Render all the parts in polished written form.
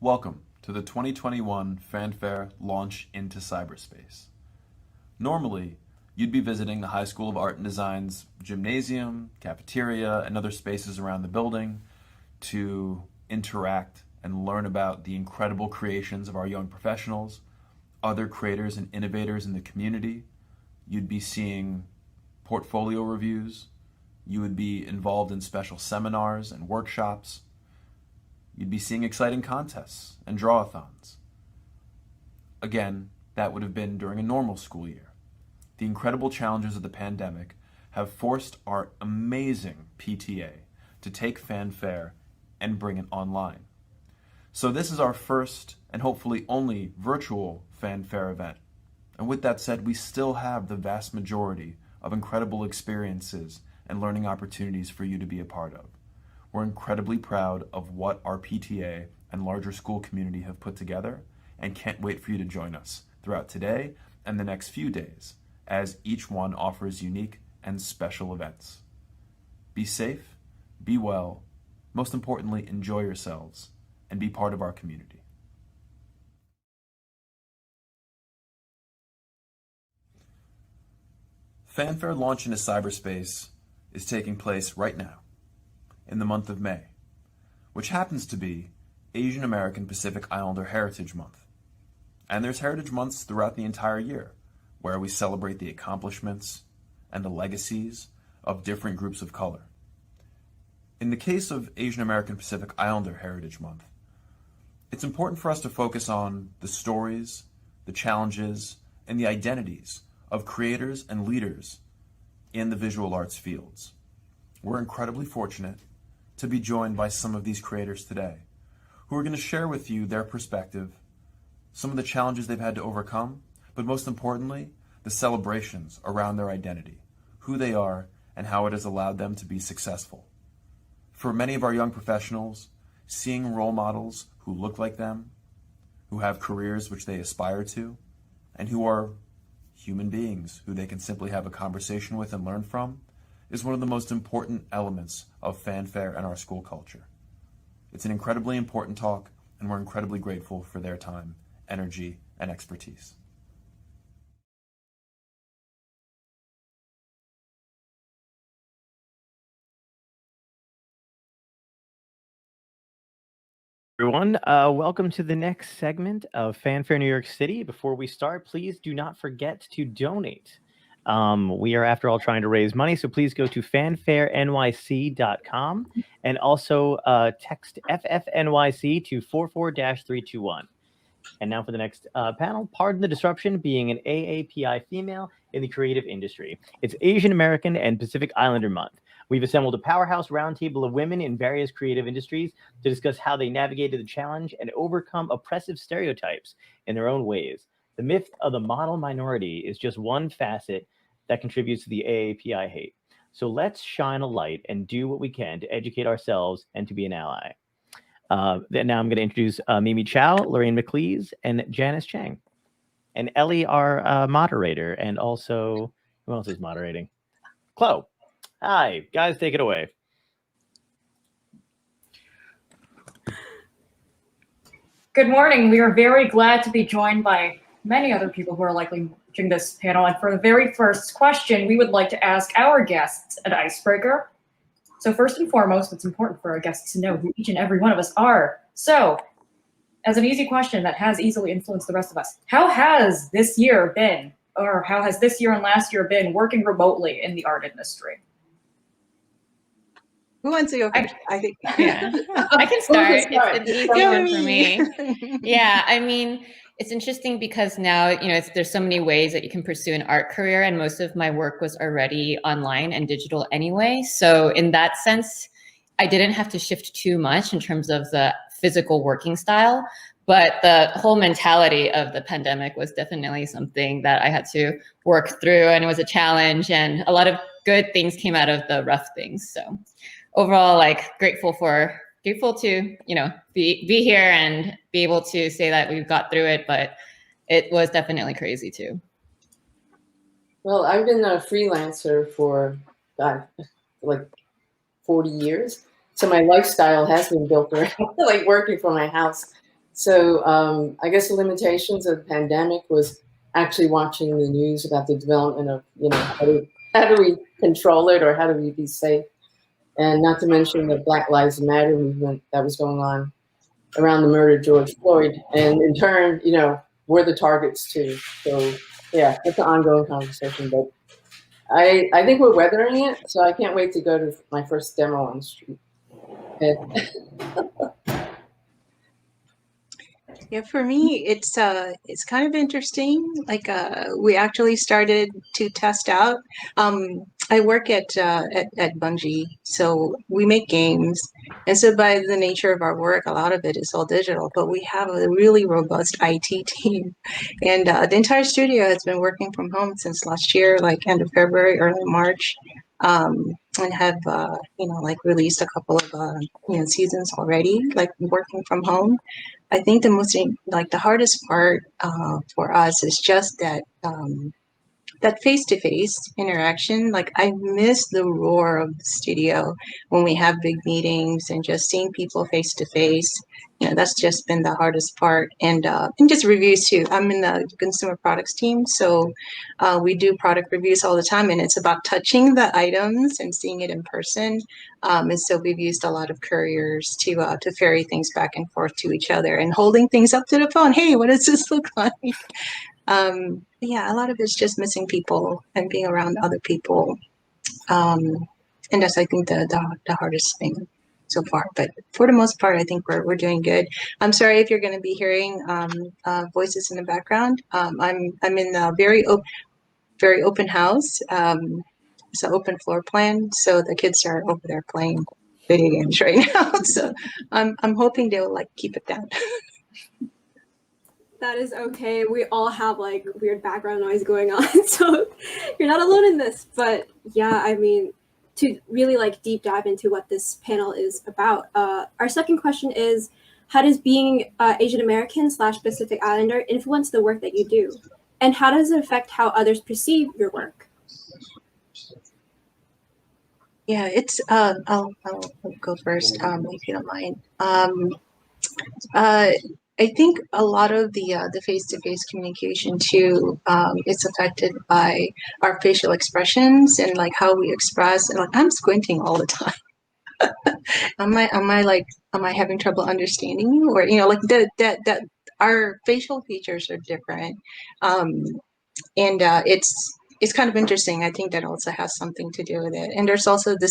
Welcome to the 2021 Fanfare Launch into Cyberspace. Normally, you'd be visiting the High School of Art and Design's gymnasium, cafeteria, and other spaces around the building to interact and learn about the incredible creations of our young professionals, other creators and innovators in the community. You'd be seeing portfolio reviews. You would be involved in special seminars and workshops. You'd be seeing exciting contests and draw-a-thons. Again, that would have been during a normal school year. The incredible challenges of the pandemic have forced our amazing PTA to take Fanfare and bring it online. So this is our first and hopefully only virtual Fanfare event. And with that said, we still have the vast majority of incredible experiences and learning opportunities for you to be a part of. We're incredibly proud of what our PTA and larger school community have put together and can't wait for you to join us throughout today and the next few days as each one offers unique and special events. Be safe, be well, most importantly, enjoy yourselves and be part of our community. Fanfare Launch into Cyberspace is taking place right now in the month of May, which happens to be Asian American Pacific Islander Heritage Month. And there's Heritage Months throughout the entire year, where we celebrate the accomplishments and the legacies of different groups of color. In the case of Asian American Pacific Islander Heritage Month, it's important for us to focus on the stories, the challenges, and the identities of creators and leaders in the visual arts fields. We're incredibly fortunate to be joined by some of these creators today, who are going to share with you their perspective, some of the challenges they've had to overcome, but most importantly, the celebrations around their identity, who they are, and how it has allowed them to be successful. For many of our young professionals, seeing role models who look like them, who have careers which they aspire to, and who are human beings who they can simply have a conversation with and learn from, is one of the most important elements of Fanfare and our school culture. It's an incredibly important talk, and we're incredibly grateful for their time, energy, and expertise. Everyone, welcome to the next segment of Fanfare New York City. Before we start, please do not forget to donate. We are, after all, trying to raise money, so please go to fanfarenyc.com and also text FFNYC to 44-321. And now for the next panel, pardon the disruption, being an AAPI female in the creative industry. It's Asian American and Pacific Islander Month. We've assembled a powerhouse roundtable of women in various creative industries to discuss how they navigated the challenge and overcome oppressive stereotypes in their own ways. The myth of the model minority is just one facet that contributes to the AAPI hate. So let's shine a light and do what we can to educate ourselves and to be an ally. Now I'm going to introduce Mimi CHAO, LORRAINE McLeese, and Janice Chiang. And Ellie, our moderator, and also, who else is moderating? Chloe. Hi, guys, take it away. Good morning. We are very glad to be joined by many other people who are likely watching this panel. And for the very first question, we would like to ask our guests an icebreaker. So first and foremost, it's important for our guests to know who each and every one of us are. So as an easy question that has easily influenced the rest of us, how has this year been, or how has this year and last year been working remotely in the art industry? Who wants to go first? I think. Yeah. I can start. It's an easy one for me. Yeah, I mean, it's interesting because now, there's so many ways that you can pursue an art career, and most of my work was already online and digital anyway. So in that sense, I didn't have to shift too much in terms of the physical working style, but the whole mentality of the pandemic was definitely something that I had to work through, and it was a challenge, and a lot of good things came out of the rough things. So overall, grateful to, be here and be able to say that we've got through it, but it was definitely crazy too. Well, I've been a freelancer for like 40 years. So my lifestyle has been built around working from my house. So I guess the limitations of the pandemic was actually watching the news about the development of, how do we control it, or how do we be safe? And not to mention the Black Lives Matter movement that was going on around the murder of George Floyd. And in turn, we're the targets too. So yeah, it's an ongoing conversation, but I think we're weathering it. So I can't wait to go to my first demo on the street. Yeah, for me, it's kind of interesting. Like we actually started to test out. I work at Bungie, so we make games, and so by the nature of our work, a lot of it is all digital. But we have a really robust IT team, and the entire studio has been working from home since last year, like end of February, early March. And have like released a couple of seasons already, like working from home. I think the hardest part for us is just that face-to-face interaction. Like I miss the roar of the studio when we have big meetings and just seeing people face-to-face. That's just been the hardest part. And just reviews too. I'm in the consumer products team, so we do product reviews all the time, and it's about touching the items and seeing it in person. And so we've used a lot of couriers to ferry things back and forth to each other and holding things up to the phone. Hey, what does this look like? Yeah, a lot of it's just missing people and being around other people. And that's, I think, the hardest thing so far. But for the most part, I think we're doing good. I'm sorry if you're going to be hearing voices in the background. I'm in a very open house. It's an open floor plan, so the kids are over there playing video games right now. So I'm hoping they'll keep it down. That is okay. We all have weird background noise going on, so you're not alone in this. But yeah, I mean, to really deep dive into what this panel is about, our second question is, how does being Asian American / Pacific Islander influence the work that you do? And how does it affect how others perceive your work? Yeah, it's I'll go first, if you don't mind. I think a lot of the face-to-face communication too is affected by our facial expressions and how we express. And I'm squinting all the time. Am I having trouble understanding you, or that our facial features are different, and it's kind of interesting. I think that also has something to do with it. And there's also the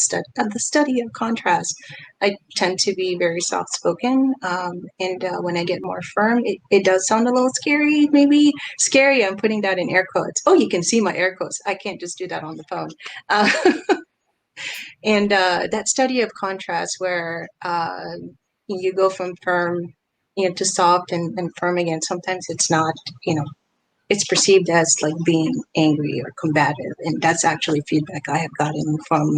study of contrast. I tend to be very soft-spoken, and when I get more firm, it does sound a little scary. Maybe scary. I'm putting that in air quotes. Oh, you can see my air quotes. I can't just do that on the phone. And that study of contrast, where you go from firm, to soft and firm again. Sometimes it's not, it's perceived as being angry or combative, and that's actually feedback I have gotten from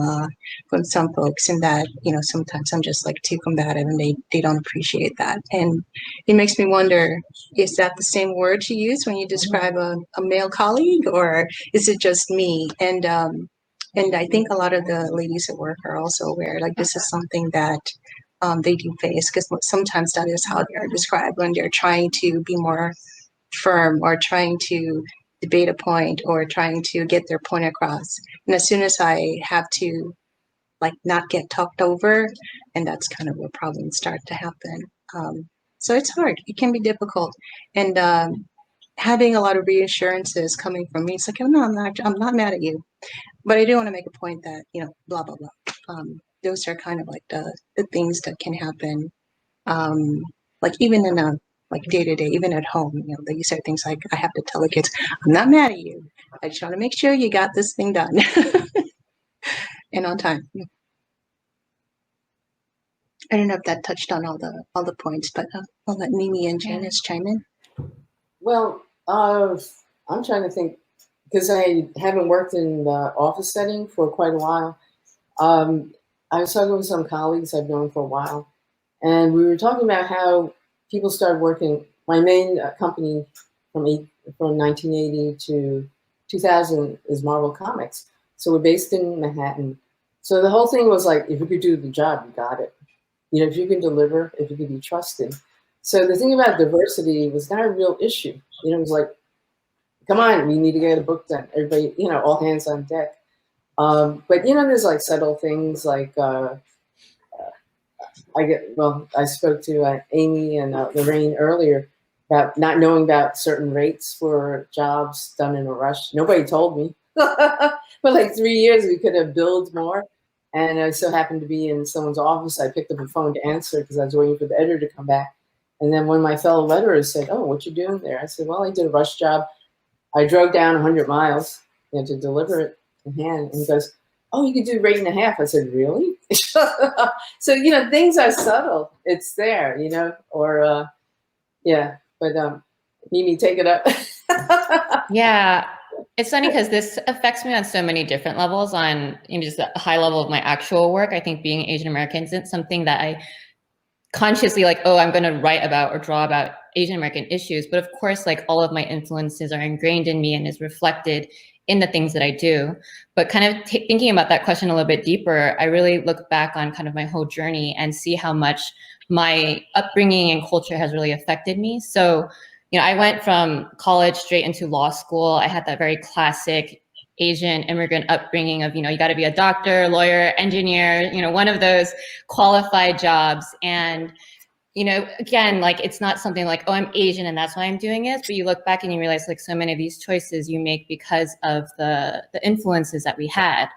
some folks. In that, sometimes I'm just too combative, and they don't appreciate that, and it makes me wonder: is that the same word you use when you describe a male colleague, or is it just me? And I think a lot of the ladies at work are also aware, this is something that they do face, because sometimes that is how they are described when they're trying to be more firm or trying to debate a point or trying to get their point across. And as soon as I have to not get talked over, and that's kind of where problems start to happen. So it's hard. It can be difficult. And having a lot of reassurances coming from me, it's oh, no, I'm not mad at you. But I do want to make a point that, blah, blah, blah. Those are kind of the things that can happen. Even in a day to day, even at home, that you say things like, I have to tell the kids, I'm not mad at you. I just want to make sure you got this thing done and on time. I don't know if that touched on all the points, but I'll let Mimi and Janice chime in. Well, I'm trying to think, because I haven't worked in the office setting for quite a while. I was talking with some colleagues I've known for a while, and we were talking about how people started working. My main company from 1980 to 2000 is Marvel Comics. So we're based in Manhattan. So the whole thing was if you could do the job, you got it. If you can deliver, if you can be trusted. So the thing about diversity was not a real issue. You know, it was like, come on, we need to get a book done. Everybody, you know, all hands on deck. But you know, there's like subtle things like I spoke to Amy and Lorraine earlier about not knowing about certain rates for jobs done in a rush. Nobody told me. For like 3 years, we could have billed more. And I so happened to be in someone's office. I picked up the phone to answer because I was waiting for the editor to come back. And then one of my fellow letterers said, "Oh, what you doing there?" I said, "Well, I did a rush job. I drove down 100 miles, you know, to deliver it in hand." And he goes, "Oh, you could do rate and a half." I said, "Really?" So, you know, things are subtle. It's there, you know, or, yeah, but Mimi, take it up. Yeah, it's funny because this affects me on so many different levels. On, you know, just the high level of my actual work, I think being Asian American isn't something that I consciously like, oh, I'm going to write about or draw about Asian American issues. But of course, like all of my influences are ingrained in me and is reflected in the things that I do. But kind of thinking about that question a little bit deeper, I really look back on kind of my whole journey and see how much my upbringing and culture has really affected me. So, you know, I went from college straight into law school. I had that very classic Asian immigrant upbringing of, you know, you got to be a doctor, lawyer, engineer, you know, one of those qualified jobs. And, you know, again, like, it's not something like, oh, I'm Asian and that's why I'm doing it. But you look back and you realize like so many of these choices you make because of the influences that we had.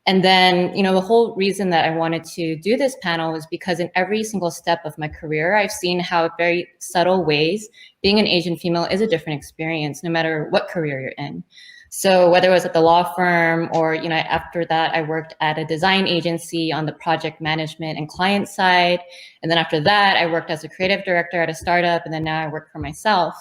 And then, you know, the whole reason that I wanted to do this panel was because in every single step of my career, I've seen how very subtle ways being an Asian female is a different experience, no matter what career you're in. So whether it was at the law firm or, you know, after that, I worked at a design agency on the project management and client side. And then after that, I worked as a creative director at a startup. And then now I work for myself.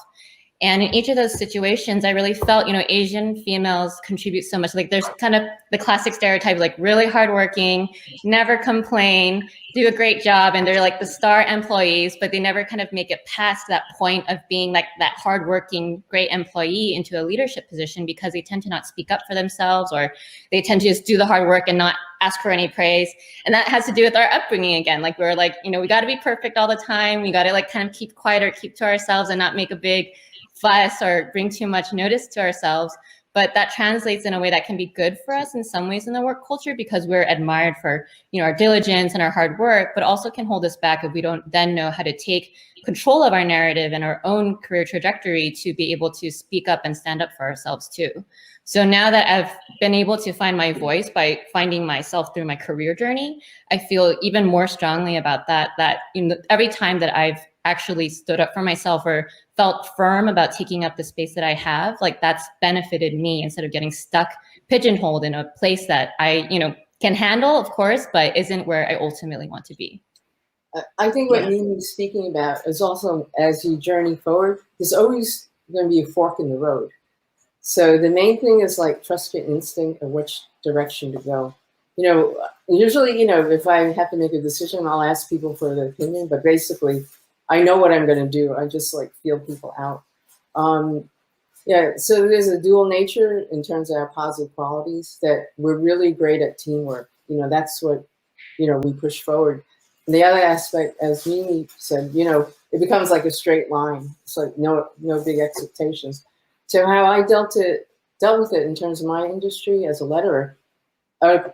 And in each of those situations, I really felt, you know, Asian females contribute so much. Like there's kind of the classic stereotype, like really hardworking, never complain, do a great job. And they're like the star employees, but they never kind of make it past that point of being like that hardworking, great employee into a leadership position because they tend to not speak up for themselves, or they tend to just do the hard work and not ask for any praise. And that has to do with our upbringing again. Like we're like, you know, we got to be perfect all the time. We got to like kind of keep quiet or keep to ourselves and not make a big fuss or bring too much notice to ourselves. But that translates in a way that can be good for us in some ways in the work culture because we're admired for, you know, our diligence and our hard work, but also can hold us back if we don't then know how to take control of our narrative and our own career trajectory to be able to speak up and stand up for ourselves too. So now that I've been able to find my voice by finding myself through my career journey, I feel even more strongly about that, you know, every time that I've actually stood up for myself or felt firm about taking up the space that I have, like that's benefited me instead of getting stuck, pigeonholed in a place that I, you know, can handle, of course, but isn't where I ultimately want to be. I think what Mimi's speaking about is also as you journey forward, there's always going to be a fork in the road. So the main thing is like trust your instinct of which direction to go. You know, usually, you know, if I have to make a decision, I'll ask people for their opinion, but basically I know what I'm going to do. I just like feel people out. Yeah, so there's a dual nature in terms of our positive qualities that we're really great at teamwork. You know, that's what, you know, we push forward. And the other aspect, as Mimi said, you know, it becomes like a straight line. It's like no big expectations. So how I dealt with it in terms of my industry as a letterer, a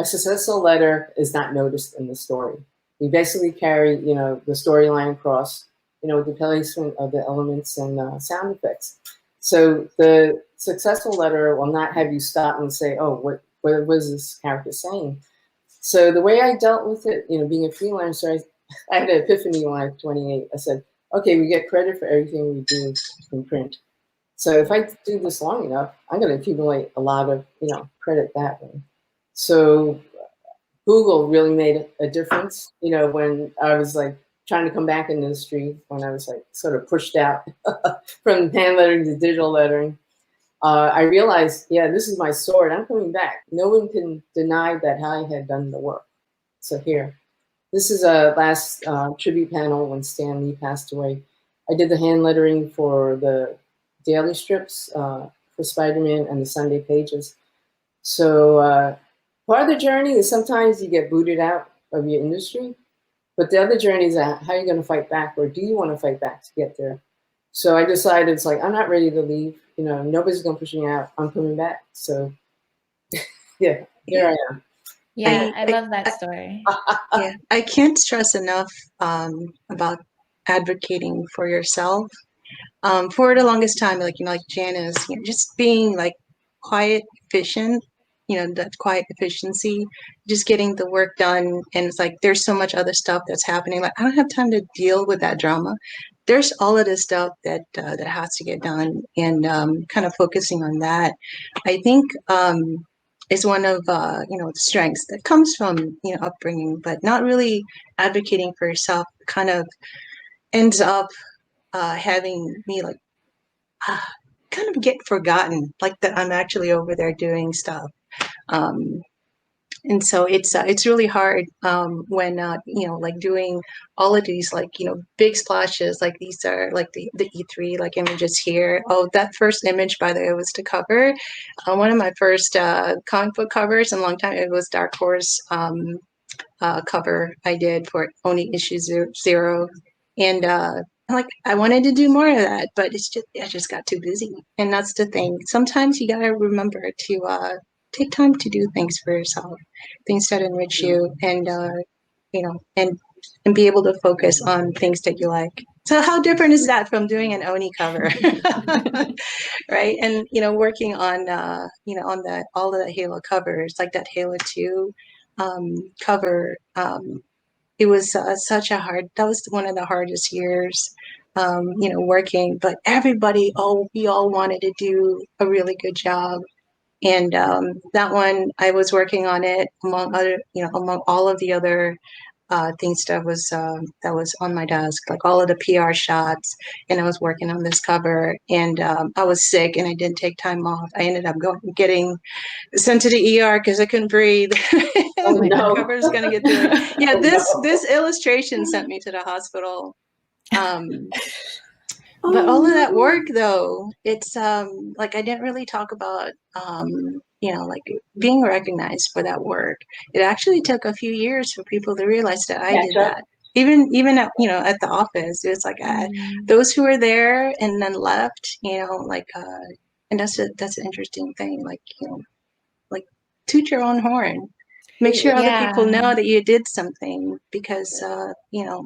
successful letter is not noticed in the story. We basically carry, you know, the storyline across, you know, with the placement of the elements and sound effects. So the successful letter will not have you stop and say, oh, what was this character saying? So the way I dealt with it, you know, being a freelancer, I had an epiphany when I was 28. I said, okay, we get credit for everything we do in print. So if I do this long enough, I'm going to accumulate a lot of, you know, credit that way. So Google really made a difference, you know, when I was like trying to come back in the industry, when I was like sort of pushed out from hand lettering to digital lettering. I realized, yeah, this is my sword. I'm coming back. No one can deny that I had done the work. So here, this is a last tribute panel when Stan Lee passed away. I did the hand lettering for the daily strips for Spider-Man and the Sunday pages. So part of the journey is sometimes you get booted out of your industry. But the other journey is how are you going to fight back, or do you want to fight back to get there? So I decided it's like, I'm not ready to leave. You know, nobody's going to push me out. I'm coming back. So yeah, here I am. Yeah, I love that story. Yeah, I can't stress enough about advocating for yourself. For the longest time, like, you know, like Janice, you know, just being like quiet, efficient, you know, that quiet efficiency, just getting the work done. And it's like, there's so much other stuff that's happening. Like, I don't have time to deal with that drama. There's all of this stuff that that has to get done, and kind of focusing on that, I think, is one of you know, the strengths that comes from, you know, upbringing, but not really advocating for yourself kind of ends up having me like kind of get forgotten, like that I'm actually over there doing stuff. Um, and so it's really hard when you know, like doing all of these, like, you know, big splashes, like these are like the E3 like images here. Oh, that first image, by the way, was to cover one of my first comic book covers in a long time. It was Dark Horse cover I did for Oni issue 0, and like I wanted to do more of that, but I just got too busy. And that's the thing. Sometimes you gotta remember to take time to do things for yourself, things that enrich you, and you know, and be able to focus on things that you like. So how different is that from doing an Oni cover, right? And you know, working on you know, on all of the Halo covers, like that Halo 2 cover. It was such a that was one of the hardest years, you know, working, but we all wanted to do a really good job. And that one, I was working on it among other, you know, among all of the other things that was on my desk, like all of the PR shots, and I was working on this cover, and I was sick and I didn't take time off. I ended up getting sent to the ER because I couldn't breathe. Oh, My no. cover is gonna get through it. Yeah, Oh, this illustration sent me to the hospital. But all of that work, though, it's like I didn't really talk about you know, like being recognized for that work. It actually took a few years for people to realize that I did that. Even at, you know, at the office, it's like those who were there and then left, you know, like and that's an interesting thing, like, you know, like toot your own horn, make sure other people know that you did something, because you know,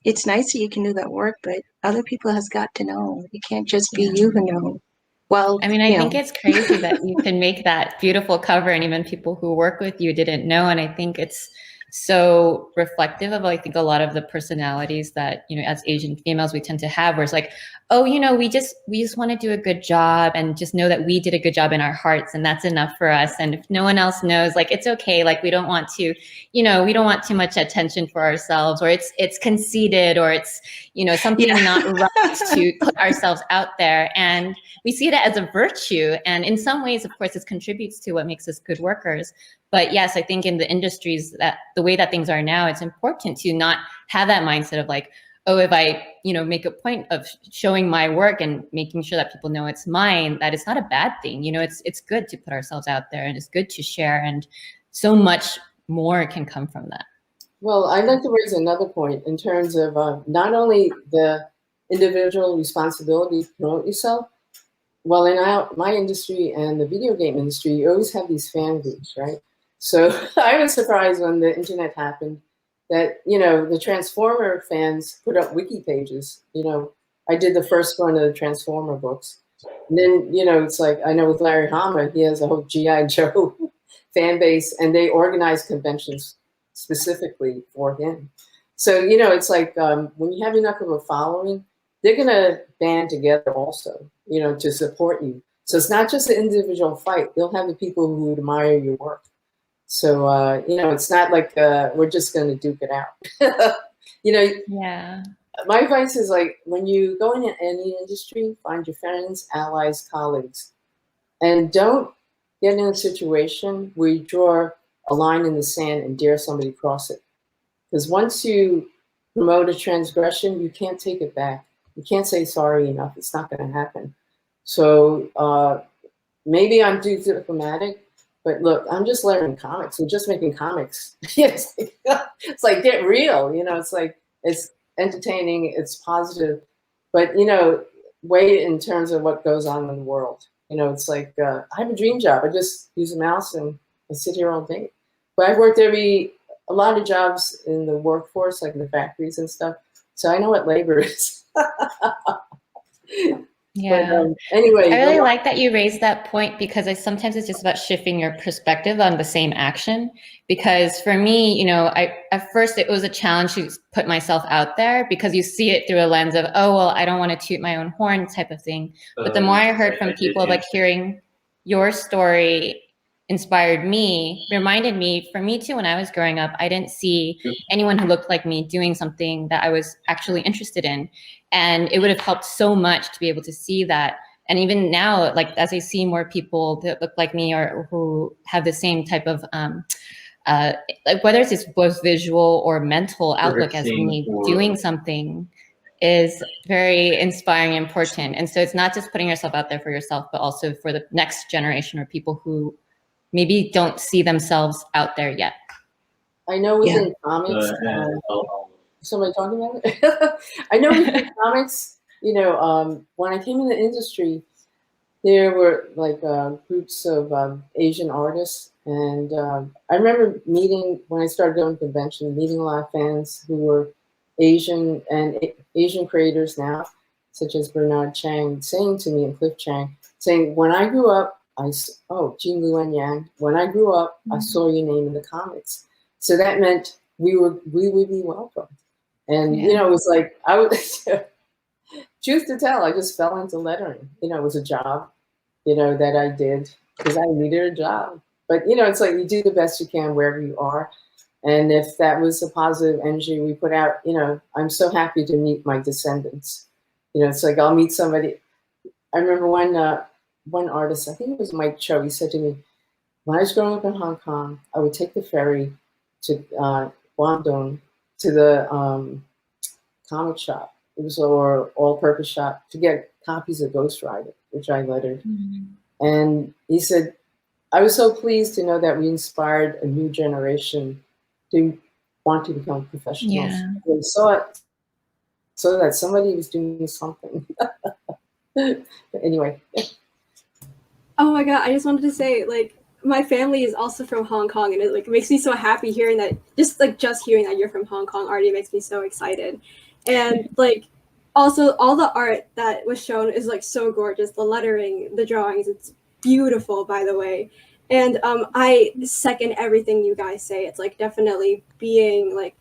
it's nice that you can do that work, but other people has got to know. It can't just be you who know. Well, I mean, I think it's crazy that you can make that beautiful cover and even people who work with you didn't know. And I think it's so reflective of, I think, a lot of the personalities that, you know, as Asian females, we tend to have, where it's like, oh, you know, we just want to do a good job and just know that we did a good job in our hearts, and that's enough for us. And if no one else knows, like, it's okay. Like, we don't want to, you know, we don't want too much attention for ourselves, or it's conceited, or it's, you know, something not right to put ourselves out there. And we see it as a virtue. And in some ways, of course, it contributes to what makes us good workers. But yes, I think in the industries, that the way that things are now, it's important to not have that mindset of like, oh, if I, you know, make a point of showing my work and making sure that people know it's mine, that it's not a bad thing. You know, it's good to put ourselves out there, and it's good to share, and so much more can come from that. Well, I'd like to raise another point in terms of not only the individual responsibility to promote yourself. Well, in my industry and the video game industry, you always have these fan groups, right? So I was surprised when the internet happened that, you know, the Transformer fans put up wiki pages. You know, I did the first one of the Transformer books. And then, you know, it's like, I know with Larry Hama, he has a whole G.I. Joe fan base, and they organize conventions specifically for him. So, you know, it's like when you have enough of a following, they're going to band together also, you know, to support you. So it's not just an individual fight. They'll have the people who admire your work. So, you know, it's not like we're just going to duke it out. You know, my advice is like, when you go into any industry, find your friends, allies, colleagues, and don't get in a situation where you draw a line in the sand and dare somebody to cross it. Because once you promote a transgression, you can't take it back. You can't say sorry enough. It's not going to happen. So maybe I'm too diplomatic, But look, I'm just learning comics. We're just making comics. It's like, get real, you know, it's like, it's entertaining, it's positive, but, you know, weigh it in terms of what goes on in the world. You know, it's like, I have a dream job. I just use a mouse and I sit here all day. But I've worked a lot of jobs in the workforce, like in the factories and stuff. So I know what labor is. Yeah. But, anyway, I really like that you raised that point, because sometimes it's just about shifting your perspective on the same action. Because for me, you know, at first it was a challenge to put myself out there, because you see it through a lens of, oh, well, I don't want to toot my own horn type of thing. But the more I heard from people, like hearing your story inspired me, reminded me, for me too, when I was growing up, I didn't see anyone who looked like me doing something that I was actually interested in. And it would have helped so much to be able to see that. And even now, like, as I see more people that look like me or who have the same type of, like, whether it's both visual or mental outlook as me, doing something is very inspiring and important. And so it's not just putting yourself out there for yourself, but also for the next generation, or people who maybe don't see themselves out there yet. I know within comics, somebody talking about it? I know within comics, you know, when I came in the industry, there were like groups of Asian artists. And I remember meeting, when I started going to convention, meeting a lot of fans who were Asian and Asian creators now, such as Bernard Chang, saying to me, and Cliff Chang, saying, when I grew up, Jin Luan Yang, when I grew up, I saw your name in the comics. So that meant we would be welcome. And, you know, it was like, truth to tell, I just fell into lettering. You know, it was a job, you know, that I did because I needed a job. But, you know, it's like you do the best you can wherever you are. And if that was a positive energy we put out, you know, I'm so happy to meet my descendants. You know, it's like I'll meet somebody. I remember one artist, I think it was Mike Cho, he said to me, when I was growing up in Hong Kong, I would take the ferry to Guangdong to the comic shop. It was our all-purpose shop to get copies of Ghost Rider, which I lettered. And he said, I was so pleased to know that we inspired a new generation to want to become professionals. We saw that somebody was doing something. But anyway. Oh my God, I just wanted to say, like, my family is also from Hong Kong, and it makes me so happy hearing that, just hearing that you're from Hong Kong already makes me so excited. And like, also all the art that was shown is like so gorgeous, the lettering, the drawings, it's beautiful, by the way. And I second everything you guys say. It's like definitely being like,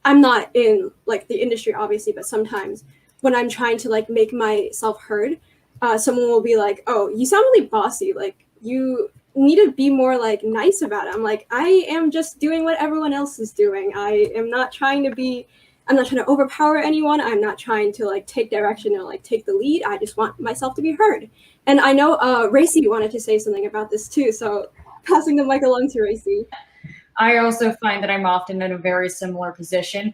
I'm not in like the industry obviously, but sometimes when I'm trying to like make myself heard, someone will be like, oh, you sound really bossy. Like, you need to be more like nice about it. I'm like, I am just doing what everyone else is doing. I'm not trying to overpower anyone. I'm not trying to like take direction or like take the lead. I just want myself to be heard. And I know Racy wanted to say something about this too. So passing the mic along to Racy. I also find that I'm often in a very similar position.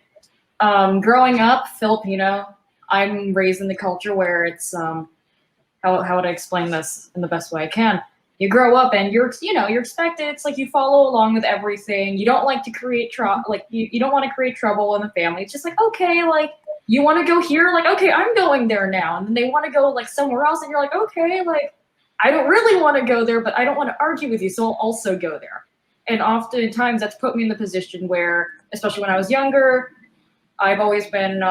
Growing up Filipino, I'm raised in the culture where it's, how would I explain this in the best way I can? You grow up and you're expected. It's like you follow along with everything. You don't like to create trouble. Like you don't want to create trouble in the family. It's just like, okay, like you want to go here, like, okay, I'm going there now. And then they want to go like somewhere else. And you're like, okay, like I don't really want to go there, but I don't want to argue with you. So I'll also go there. And oftentimes that's put me in the position where, especially when I was younger, I've always been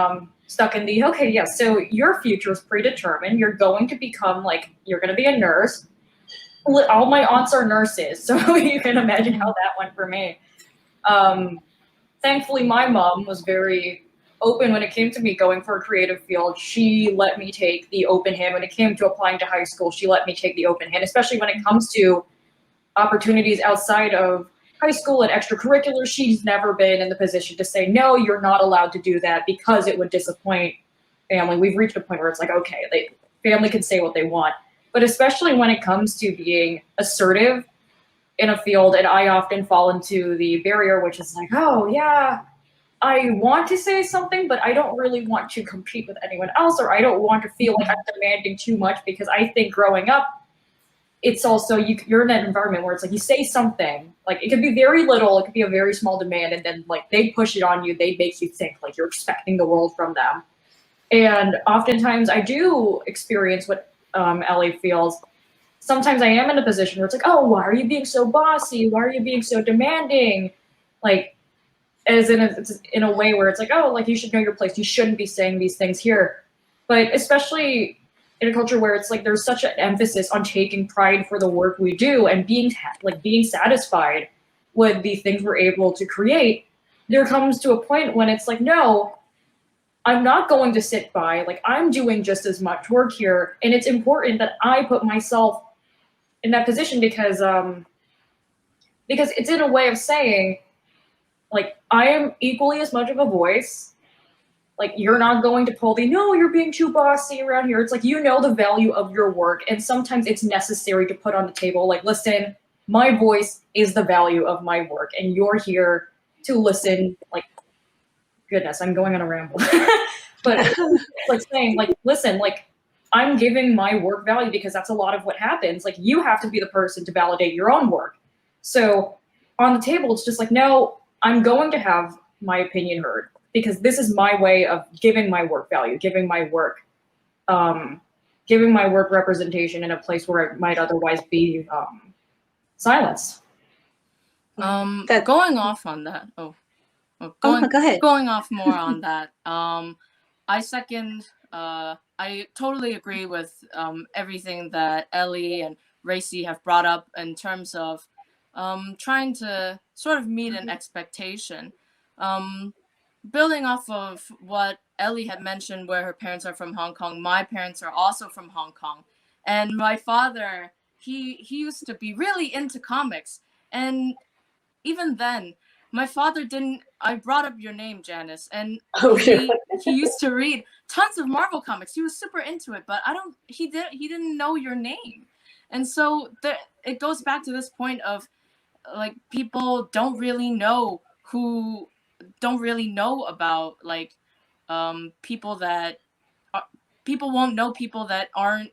stuck in the, okay, yes, so your future is predetermined. You're going to become like, you're going to be a nurse. All my aunts are nurses, so you can imagine how that went for me. Thankfully, my mom was very open when it came to me going for a creative field. She let me take the open hand. When it came to applying to high school, she let me take the open hand, especially when it comes to opportunities outside of high school and extracurriculars. She's never been in the position to say, no, you're not allowed to do that because it would disappoint family. We've reached a point where it's like, okay, family can say what they want. But especially when it comes to being assertive in a field, and I often fall into the barrier, which is like, oh yeah, I want to say something, but I don't really want to compete with anyone else, or I don't want to feel like I'm demanding too much, because I think growing up, it's also, you're in an environment where it's like you say something, like it could be very little, it could be a very small demand, and then like they push it on you, they make you think like you're expecting the world from them. And oftentimes I do experience what Ellie feels. Sometimes I am in a position where it's like, oh, why are you being so bossy? Why are you being so demanding? Like, as in a way where it's like, oh, like you should know your place. You shouldn't be saying these things here. But especially in a culture where it's like there's such an emphasis on taking pride for the work we do and being satisfied with the things we're able to create, there comes to a point when it's like, no, I'm not going to sit by, like I'm doing just as much work here. And it's important that I put myself in that position because it's in a way of saying, like, I am equally as much of a voice. Like, you're not going to pull no, you're being too bossy around here. It's like, you know the value of your work, and sometimes it's necessary to put on the table, like, listen, my voice is the value of my work, and you're here to listen. Like, goodness, I'm going on a ramble. But like saying, like, listen, like, I'm giving my work value because that's a lot of what happens. Like, you have to be the person to validate your own work. So on the table, it's just like, no, I'm going to have my opinion heard because this is my way of giving my work value, giving my work representation in a place where it might otherwise be silenced. Going off on that. Go ahead. Going off more on that. I second. I totally agree with everything that Ellie and Racy have brought up in terms of trying to sort of meet an expectation. Building off of what Ellie had mentioned, where her parents are from Hong Kong, my parents are also from Hong Kong, and my father, he used to be really into comics, and even then, my father didn't. I brought up your name, Janice, and he used to read tons of Marvel comics. He was super into it, but he didn't know your name, and so it goes back to this point of, like, people don't really know about, like, people won't know people that aren't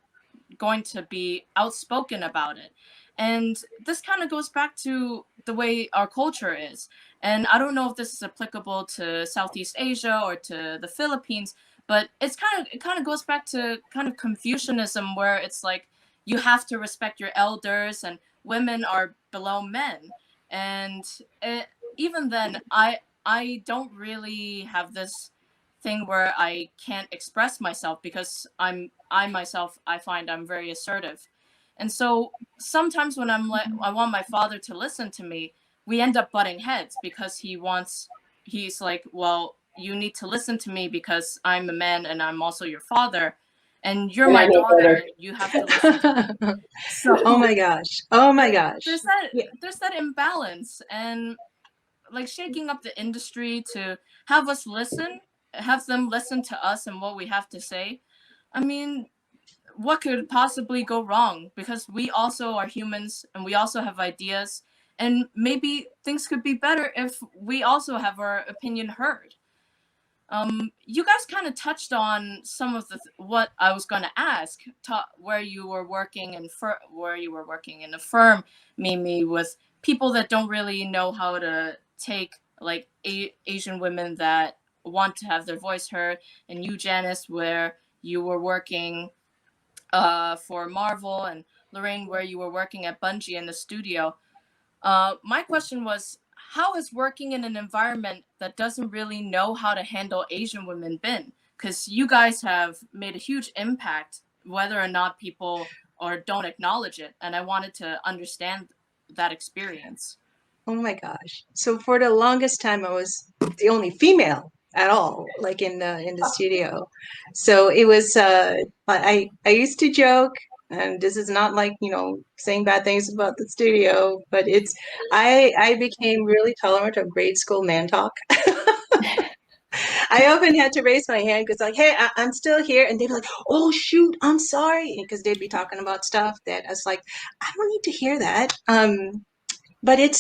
going to be outspoken about it. And this kind of goes back to the way our culture is. And I don't know if this is applicable to Southeast Asia or to the Philippines, but it kind of goes back to kind of Confucianism, where it's like you have to respect your elders and women are below men. And even then, I don't really have this thing where I can't express myself because I find I'm very assertive. And so sometimes when I want my father to listen to me, we end up butting heads because he's like, well, you need to listen to me because I'm a man and I'm also your father, and you're my daughter. You have to listen to me. So, oh my gosh. There's that imbalance, and like shaking up the industry to have them listen to us and what we have to say. I mean, what could possibly go wrong? Because we also are humans and we also have ideas, and maybe things could be better if we also have our opinion heard. You guys kind of touched on some of what I was going to ask, where you were working in a firm, Mimi, with people that don't really know how to take, like, Asian women that want to have their voice heard, and you, Janice, where you were working for Marvel, and LORRAINE, where you were working at Bungie in the studio. My question was, how has working in an environment that doesn't really know how to handle Asian women been? Because you guys have made a huge impact, whether or not people don't acknowledge it. And I wanted to understand that experience. Oh my gosh. So for the longest time, I was the only female at all, like in the studio. So it was, I used to joke, and this is not like, saying bad things about the studio, but I became really tolerant of grade school man talk. I often had to raise my hand because, like, hey, I'm still here. And they'd be like, oh, shoot, I'm sorry. Because they'd be talking about stuff that I was like, I don't need to hear that. But it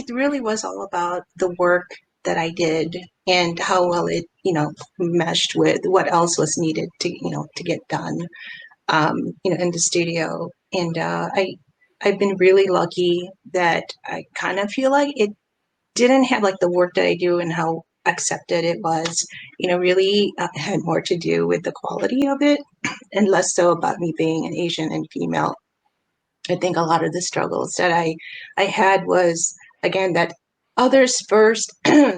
really was all about the work that I did and how well it, meshed with what else was needed to get done. in the studio. And I've been really lucky that I kind of feel like it didn't have like the work that I do and how accepted it was, really had more to do with the quality of it and less so about me being an Asian and female. I think a lot of the struggles that I had was, again, that others first,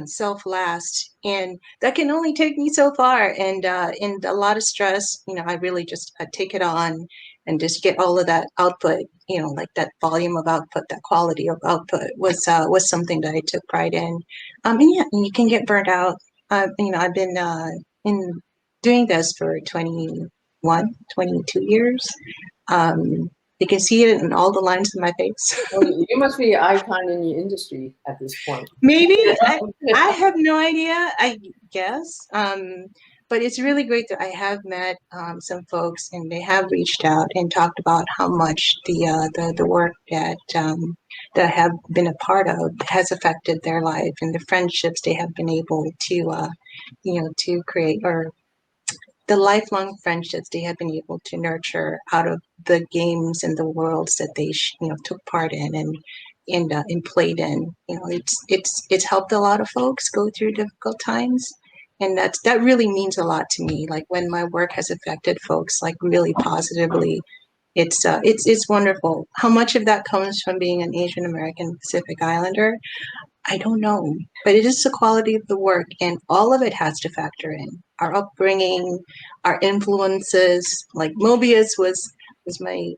self last, and that can only take me so far. And a lot of stress, I really just take it on and just get all of that output, like that volume of output, that quality of output was something that I took pride in. And yeah, and you can get burnt out. I've been in doing this for 22 years. You can see it in all the lines in my face. Well, you must be an icon in your industry at this point. Maybe. I have no idea, I guess. But it's really great that I have met some folks, and they have reached out and talked about how much the work that I have been a part of has affected their life and the friendships they have been able to to create, or the lifelong friendships they have been able to nurture out of the games and the worlds that they took part in and played in. It's helped a lot of folks go through difficult times, and that really means a lot to me. Like when my work has affected folks like really positively, it's wonderful. How much of that comes from being an Asian American Pacific Islander? I don't know, but it is the quality of the work, and all of it has to factor in our upbringing, our influences. Like Mobius was my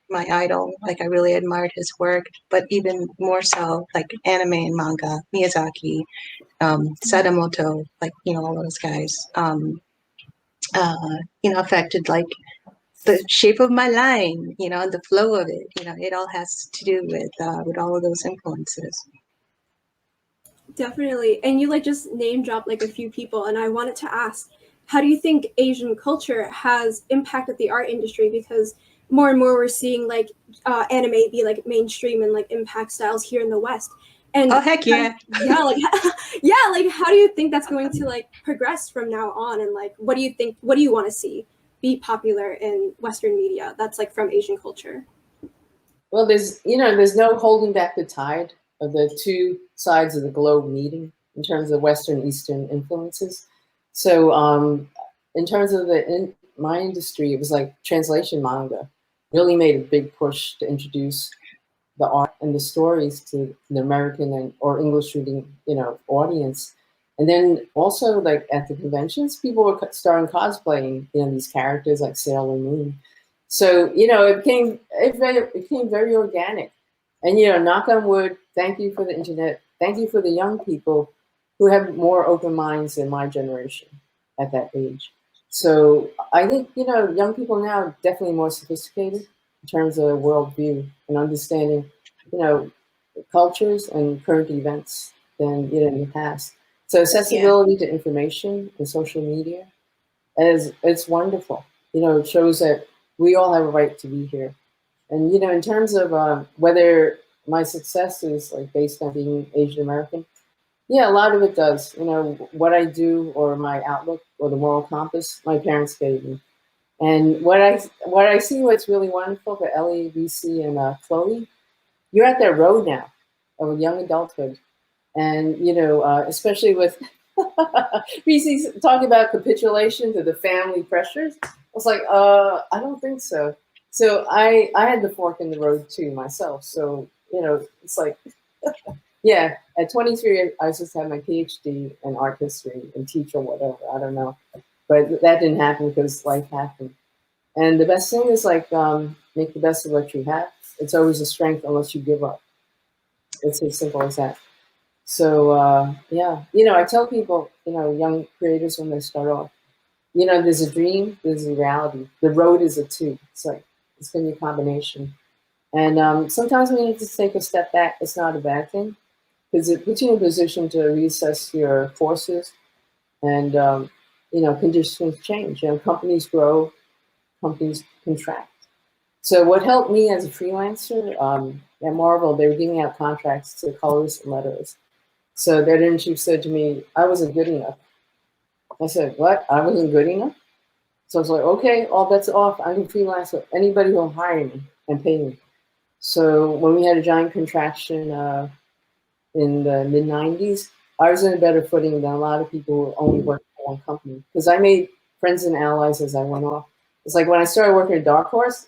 my idol. Like I really admired his work, but even more so, like anime and manga, Miyazaki, Sadamoto, like all those guys. Affected like the shape of my line, and the flow of it. It all has to do with all of those influences. Definitely. And you like just name dropped like a few people, and I wanted to ask, how do you think Asian culture has impacted the art industry? Because more and more we're seeing like anime be like mainstream and like impact styles here in the West. And oh heck yeah. Yeah, like how do you think that's going to like progress from now on? And like what do you want to see be popular in Western media that's like from Asian culture? Well, there's no holding back the tide of the two sides of the globe meeting in terms of Western Eastern influences. So in terms of my industry, it was like translation manga really made a big push to introduce the art and the stories to the American or English reading, audience. And then also like at the conventions, people were starting cosplaying, these characters like Sailor Moon. So, it became very organic. And, knock on wood, thank you for the internet. Thank you for the young people who have more open minds than my generation at that age. So I think, young people now are definitely more sophisticated in terms of worldview and understanding, cultures and current events than, in the past. So accessibility to information and social media, it's wonderful. It shows that we all have a right to be here. And, in terms of whether my success is like based on being Asian American, yeah, a lot of it does. What I do or my outlook or the moral compass, my parents gave me. And what I see what's really wonderful for Ellie, BC, and Chloe, you're at that road now of young adulthood. And, especially with BC's talking about capitulation to the family pressures. I was like, I don't think so. So I had the fork in the road too myself. So, it's like, yeah, at 23, I was supposed to have my PhD in art history and teach or whatever, I don't know. But that didn't happen because life happened. And the best thing is like, make the best of what you have. It's always a strength unless you give up. It's as simple as that. So, yeah, I tell people, young creators when they start off, there's a dream, there's a reality. The road is a two. It's like, it's going to be a combination. And sometimes when you need to take a step back, it's not a bad thing because it puts you in a position to reassess your forces and, conditions change. Companies grow, companies contract. So what helped me as a freelancer, at Marvel, they were giving out contracts to colorists and letterers. So their editor-in-chief said to me, I wasn't good enough. I said, what? I wasn't good enough? So I was like, okay, all bets are off. I can freelance with anybody who'll hire me and pay me. So when we had a giant contraction in the mid 90s, I was in a better footing than a lot of people who only worked for one company, because I made friends and allies as I went off. It's like when I started working at Dark Horse,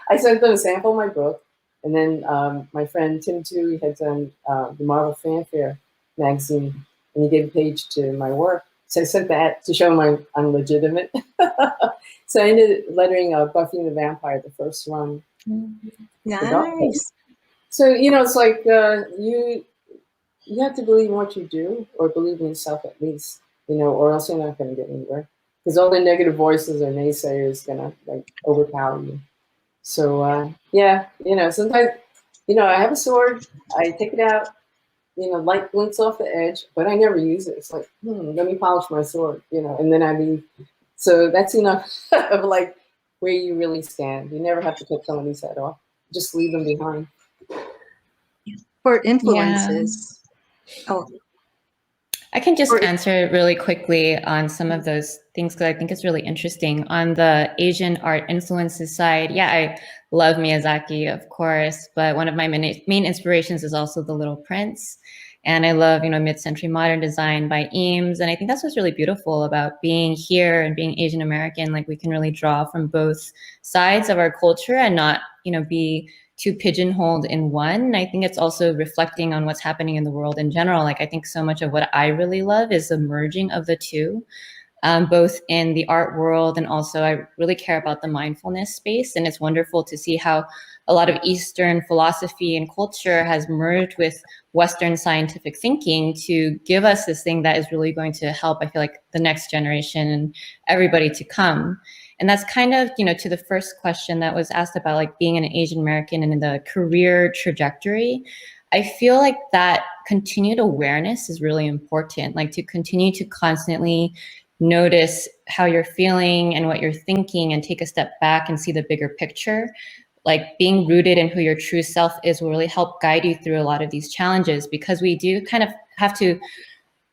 I sent them a sample of my book, and then my friend Tim Toohey had done the Marvel Fanfare magazine, and he gave a page to my work. So I sent that to show him I'm legitimate. So I ended up lettering Buffy and the Vampire, the first one. Nice. So, you know, it's like you have to believe in what you do, or believe in yourself at least, you know, or else you're not going to get anywhere. Because all the negative voices or naysayers going to like overpower you. So, yeah, you know, sometimes, you know, I have a sword, I take it out, you know, light blinks off the edge, but I never use it. It's like, let me polish my sword, you know, and then I leave. So that's enough of like where you really stand. You never have to cut somebody's head off. Just leave them behind. For influences. Yeah. Oh. I can just answer really quickly on some of those things, because I think it's really interesting. On the Asian art influences side, yeah, I love Miyazaki, of course, but one of my main inspirations is also The Little Prince. And I love, you know, mid-century modern design by Eames. And I think that's what's really beautiful about being here and being Asian American. Like, we can really draw from both sides of our culture and not, you know, be too pigeonholed in one. And I think it's also reflecting on what's happening in the world in general. Like, I think so much of what I really love is the merging of the two, both in the art world, and also I really care about the mindfulness space. And it's wonderful to see how a lot of Eastern philosophy and culture has merged with Western scientific thinking to give us this thing that is really going to help, I feel like, the next generation and everybody to come. And that's kind of, you know, to the first question that was asked about, like, being an Asian American and in the career trajectory. I feel like that continued awareness is really important, like to continue to constantly notice how you're feeling and what you're thinking, and take a step back and see the bigger picture. Like, being rooted in who your true self is will really help guide you through a lot of these challenges, because we do kind of have to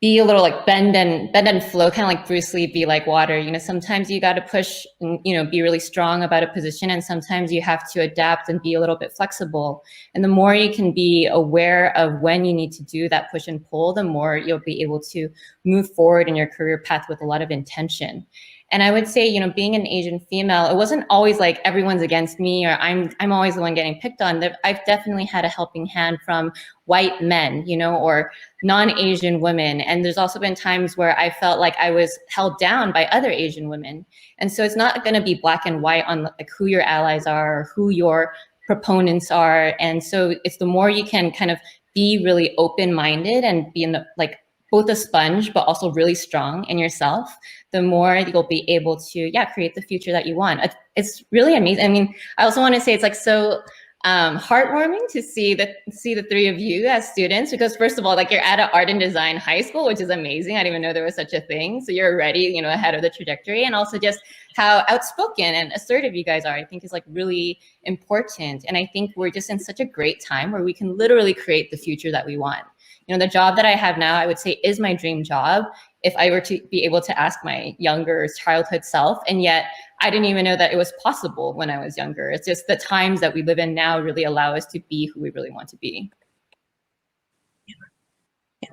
be a little like bend and flow, kind of like Bruce Lee, be like water. You know, sometimes you got to push and, you know, be really strong about a position, and sometimes you have to adapt and be a little bit flexible. And the more you can be aware of when you need to do that push and pull, the more you'll be able to move forward in your career path with a lot of intention. And I would say, you know, being an Asian female, it wasn't always like everyone's against me, or I'm always the one getting picked on. I've definitely had a helping hand from white men, you know, or non-Asian women. And there's also been times where I felt like I was held down by other Asian women. And so it's not going to be black and white on like who your allies are, or who your proponents are. And so it's the more you can kind of be really open-minded and be in the, like, both a sponge, but also really strong in yourself, the more you'll be able to, yeah, create the future that you want. It's really amazing. I mean, I also want to say it's like so heartwarming to see the three of you as students, because first of all, like, you're at an art and design high school, which is amazing. I didn't even know there was such a thing. So you're already, you know, ahead of the trajectory, and also just how outspoken and assertive you guys are, I think is like really important. And I think we're just in such a great time where we can literally create the future that we want. You know, the job that I have now, I would say, is my dream job if I were to be able to ask my younger childhood self. And yet I didn't even know that it was possible when I was younger. It's just the times that we live in now really allow us to be who we really want to be.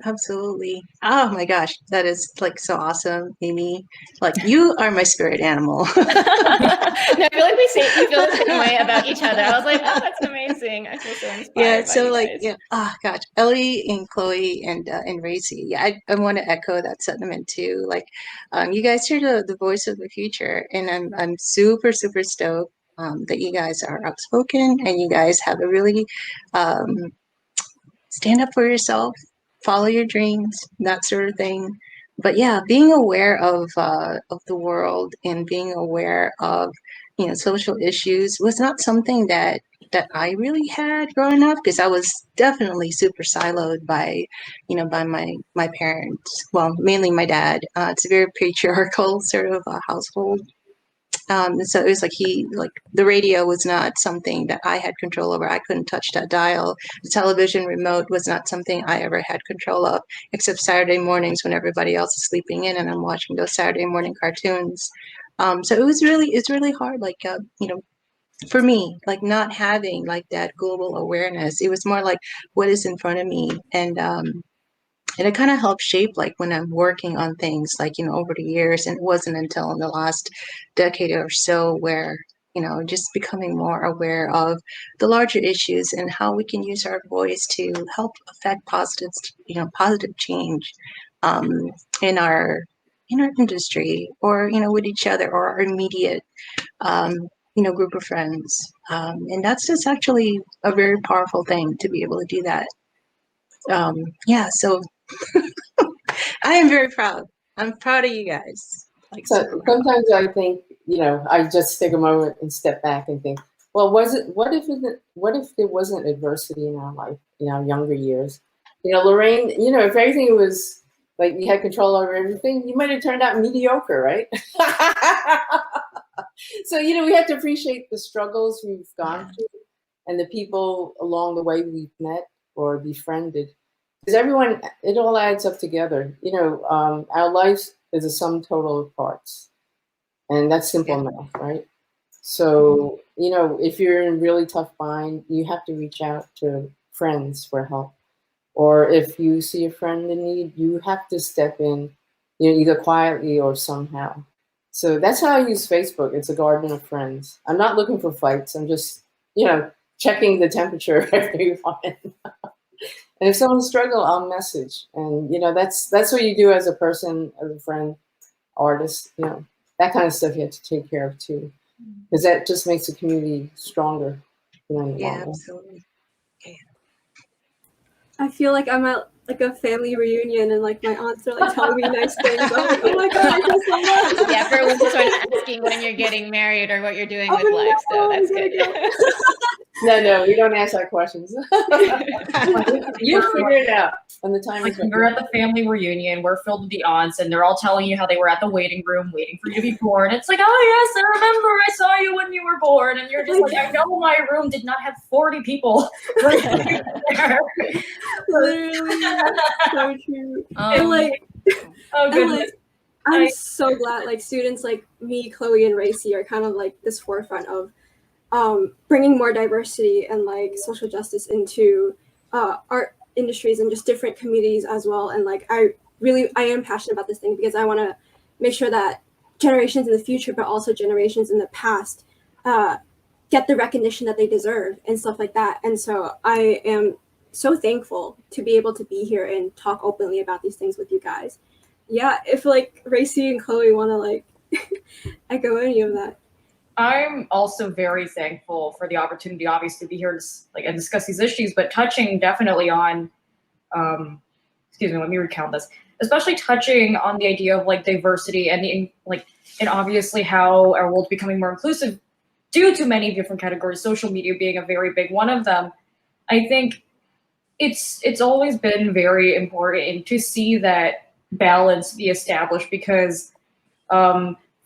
Absolutely. Oh my gosh, that is like so awesome, Amy. Like, you are my spirit animal. No, I feel like we feel the same way about each other. I was like, oh, that's amazing. I feel so inspired. Yeah, so like, guys. yeah, oh gosh, Ellie and Chloe and Racy. Yeah, I want to echo that sentiment too. Like, you guys are the voice of the future, and I'm super stoked that you guys are outspoken and you guys have a really stand up for yourself, follow your dreams, that sort of thing. But yeah, being aware of the world and being aware of, you know, social issues was not something that I really had growing up, because I was definitely super siloed by, you know, by my parents. Well, mainly my dad. It's a very patriarchal sort of household. And so it was like the radio was not something that I had control over. I couldn't touch that dial. The television remote was not something I ever had control of, except Saturday mornings when everybody else is sleeping in and I'm watching those Saturday morning cartoons. So it's really hard, like, you know, for me, like not having like that global awareness. It was more like what is in front of me, and it kind of helped shape like when I'm working on things like, you know, over the years. And it wasn't until in the last decade or so where, you know, just becoming more aware of the larger issues and how we can use our voice to help affect positive, you know, positive change um, in our industry, or, you know, with each other or our immediate um, you know, group of friends. And that's just actually a very powerful thing to be able to do that. Yeah, so I am very proud. I'm proud of you guys. Like, So super proud. sometimes I think, you know, I just take a moment and step back and think, well, what if there wasn't adversity in our life, in our younger years? You know, Lorraine, you know, if everything was like you had control over everything, you might have turned out mediocre, right? So, you know, we have to appreciate the struggles we've gone through and the people along the way we've met or befriended. Because everyone, it all adds up together. You know, our life is a sum total of parts. And that's simple math, right? So, you know, if you're in really tough bind, you have to reach out to friends for help. Or if you see a friend in need, you have to step in, you know, either quietly or somehow. So that's how I use Facebook. It's a garden of friends. I'm not looking for fights. I'm just, you know, checking the temperature of everyone. And if someone's struggling, I'll message. And, you know, that's what you do as a person, as a friend, artist, you know, that kind of stuff you have to take care of too. Because that just makes the community stronger. Yeah, absolutely. I feel like I'm at like a family reunion and like my aunts are like telling me nice things. I'm like, oh my god, I feel so much. Yeah, for when someone asking when you're getting married or what you're doing with life, so that's good. No, we don't ask that questions. You figure it out when the time Like is when right. you're at the family reunion, we're filled with the aunts, and they're all telling you how they were at the waiting room waiting for you to be born. It's like, oh yes, I remember I saw you when you were born, and you're just like, I know my room did not have 40 people right there. Literally, so true. And like, oh and goodness. like, I'm so glad like students like me, Chloe, and Racy are kind of like this forefront of bringing more diversity and like social justice into art industries and just different communities as well. And like I am passionate about this thing because I want to make sure that generations in the future, but also generations in the past, get the recognition that they deserve and stuff like that. And so I am so thankful to be able to be here and talk openly about these things with you guys. Yeah, if like Racy and Chloe want to like echo any of that. I'm also very thankful for the opportunity, obviously, to be here to like and discuss these issues, but touching definitely on, excuse me, let me recount this. Especially touching on the idea of like diversity and and obviously how our world's becoming more inclusive due to many different categories, social media being a very big one of them. I think it's always been very important to see that balance be established because.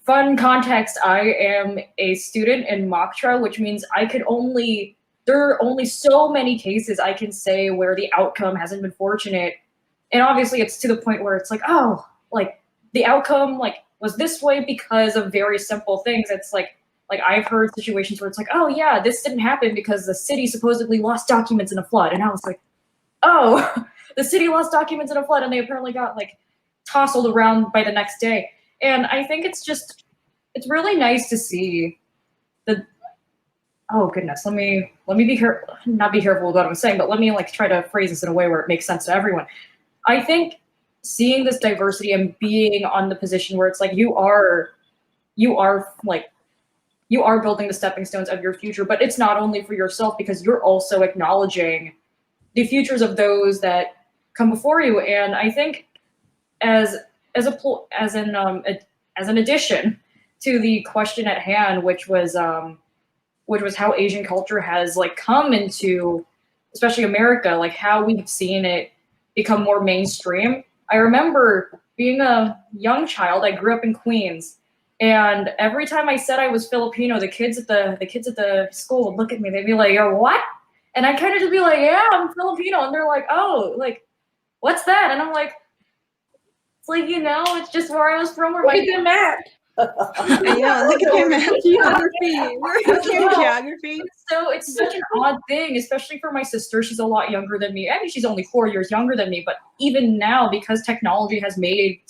Fun context, I am a student in mock trial, which means there are only so many cases I can say where the outcome hasn't been fortunate. And obviously it's to the point where it's like, oh, like the outcome like was this way because of very simple things. It's like I've heard situations where it's like, oh yeah, this didn't happen because the city supposedly lost documents in a flood. And I was like, oh, the city lost documents in a flood and they apparently got like tousled around by the next day. And I think it's really nice to see oh goodness, let me not be careful with what I'm saying, but let me like try to phrase this in a way where it makes sense to everyone. I think seeing this diversity and being on the position where it's like you are building the stepping stones of your future, but it's not only for yourself because you're also acknowledging the futures of those that come before you. And I think as an addition to the question at hand, which was how Asian culture has like come into, especially America, like how we've seen it become more mainstream. I remember being a young child. I grew up in Queens, and every time I said I was Filipino, the kids at the school would look at me. They'd be like, "You're what?" And I kind of just be like, "Yeah, I'm Filipino," and they're like, "Oh, like, what's that?" And I'm like. Like, you know, it's just where I was from. Where Look at the map. Look at him. Geography. Look at him, geography. So it's such an odd thing, especially for my sister. She's a lot younger than me. I mean, she's only 4 years younger than me, but even now, because technology has made it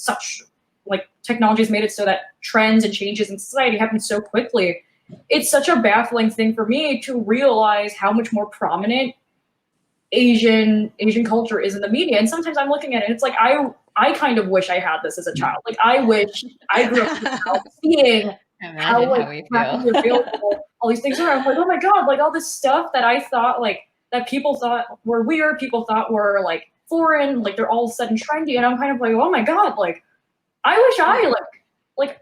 so that trends and changes in society happen so quickly. It's such a baffling thing for me to realize how much more prominent Asian culture is in the media. And sometimes I'm looking at it, and it's like I kind of wish I had this as a child. Like I wish I grew up seeing how rapidly available all these things are. I'm like, oh my god, like all this stuff that I thought that people thought were weird, people thought were like foreign, like they're all of a sudden trendy, and I'm kind of like, oh my god, like I wish I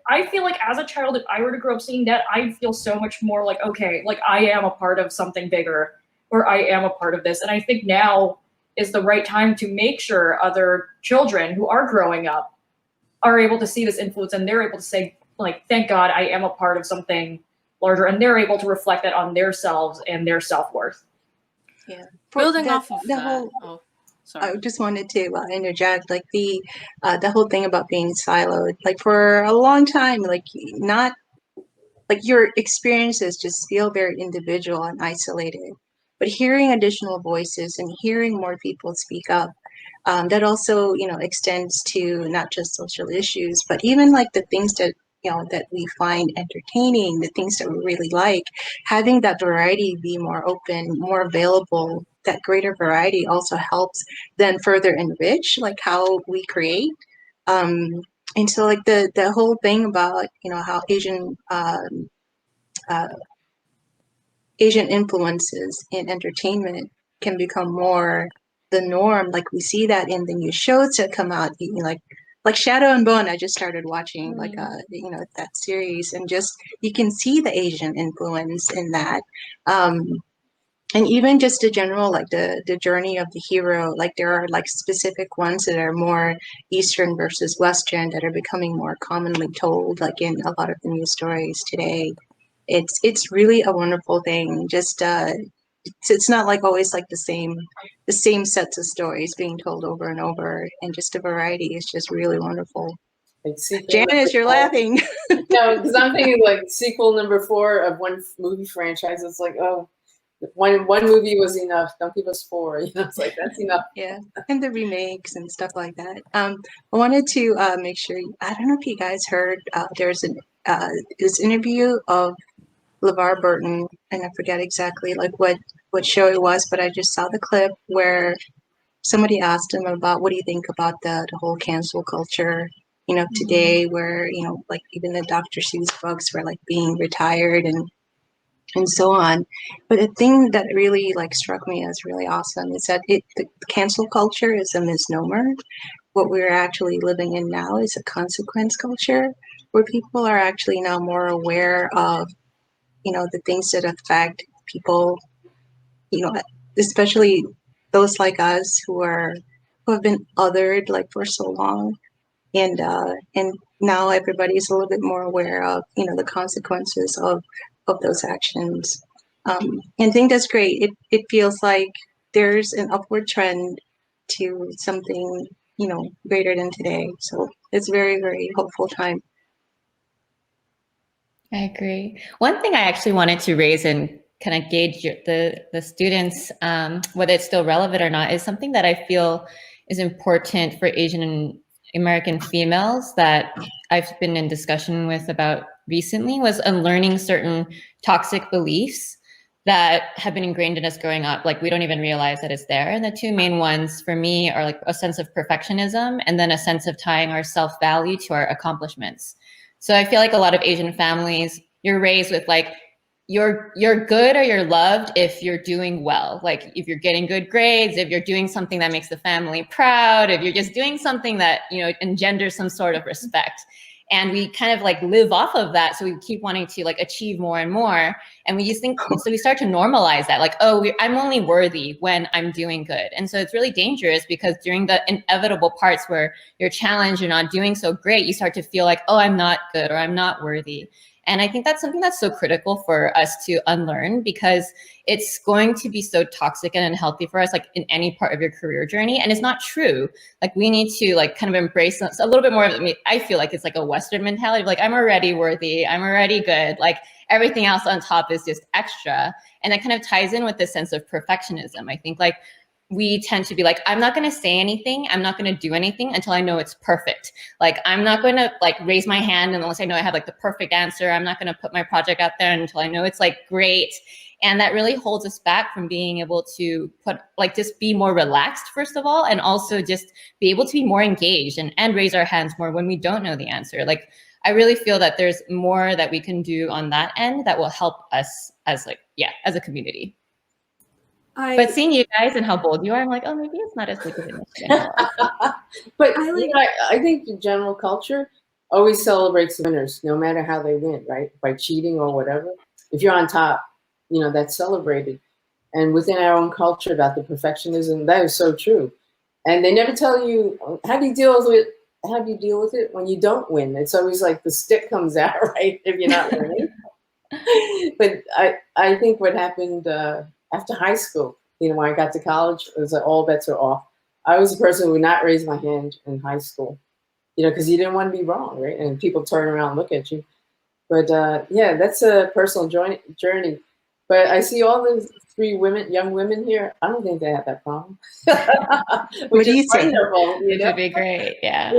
I feel like as a child, if I were to grow up seeing that, I'd feel so much more like, okay, like I am a part of something bigger, or I am a part of this. And I think now is the right time to make sure other children who are growing up are able to see this influence, and they're able to say, like, thank God I am a part of something larger, and they're able to reflect that on themselves and their self-worth. Yeah. Building off of the that. whole, Sorry. I just wanted to interject, like the whole thing about being siloed, like for a long time, like not like your experiences just feel very individual and isolated. But hearing additional voices and hearing more people speak up, that also, extends to not just social issues, but even like the things that, that we find entertaining, the things that we really like, having that variety be more open, more available, that greater variety also helps then further enrich like how we create. And so like the whole thing about, how Asian influences in entertainment can become more the norm. Like we see that in the new shows that come out, like Shadow and Bone. I just started watching that series, and just you can see the Asian influence in that. And even just the general, like the journey of the hero, like there are like specific ones that are more Eastern versus Western that are becoming more commonly told, like in a lot of the news stories today. It's really a wonderful thing. Just it's not like always like the same sets of stories being told over and over, and just a variety is just really wonderful. Like Janice, you're laughing. No, because I'm thinking like sequel number 4 of one movie franchise. It's like, oh, one movie was enough. Don't give us 4. It's like that's enough. Yeah, and the remakes and stuff like that. I wanted to make sure. I don't know if you guys heard. There's this interview of LeVar Burton, and I forget exactly like what show it was, but I just saw the clip where somebody asked him about what do you think about the whole cancel culture, today, where like even the Dr. Seuss books were like being retired and so on. But the thing that really like struck me as really awesome is that the cancel culture is a misnomer. What we're actually living in now is a consequence culture, where people are actually now more aware of the things that affect people, especially those like us who have been othered like for so long, and now everybody's a little bit more aware of the consequences of those actions. And I think that's great. It feels like there's an upward trend to something greater than today. So it's very, very hopeful time. I agree. One thing I actually wanted to raise and kind of gauge the students, whether it's still relevant or not, is something that I feel is important for Asian American females that I've been in discussion with about recently, was unlearning certain toxic beliefs that have been ingrained in us growing up. Like we don't even realize that it's there. And the two main ones for me are like a sense of perfectionism and then a sense of tying our self-value to our accomplishments. So I feel like a lot of Asian families, you're raised with like, you're good or you're loved if you're doing well. Like if you're getting good grades, if you're doing something that makes the family proud, if you're just doing something that, engenders some sort of respect. And we kind of like live off of that. So we keep wanting to like achieve more and more. And we just think, so we start to normalize that, like, oh, I'm only worthy when I'm doing good. And so it's really dangerous, because during the inevitable parts where you're challenged, you're not doing so great, you start to feel like, oh, I'm not good, or I'm not worthy. And I think that's something that's so critical for us to unlearn, because it's going to be so toxic and unhealthy for us, like in any part of your career journey. And it's not true. Like, we need to like kind of embrace a little bit more of, I mean, I feel like it's like a Western mentality of like, I'm already worthy, I'm already good. Like, everything else on top is just extra. And that kind of ties in with this sense of perfectionism. I think like we tend to be like, I'm not going to say anything, I'm not going to do anything until I know it's perfect. Like, I'm not going to like raise my hand unless I know I have like the perfect answer. I'm not going to put my project out there until I know it's like great. And that really holds us back from being able to just be more relaxed, first of all, and also just be able to be more engaged and raise our hands more when we don't know the answer. Like, I really feel that there's more that we can do on that end that will help us as a community. But seeing you guys and how bold you are, I'm like, oh, maybe it's not as big of an issue. But I think the general culture always celebrates the winners, no matter how they win, right? By cheating or whatever. If you're on top, you know, that's celebrated. And within our own culture about the perfectionism, that is so true. And they never tell you, how do you deal with it when you don't win? It's always like the stick comes out, right? If you're not winning. But I think what happened after high school, you know, when I got to college, it was like all bets are off. I was a person who would not raise my hand in high school, you know, because you didn't want to be wrong, right? And people turn around and look at you. But yeah, that's a personal journey. But I see all the three young women here. I don't think they have that problem. What do you think? It would be great, yeah.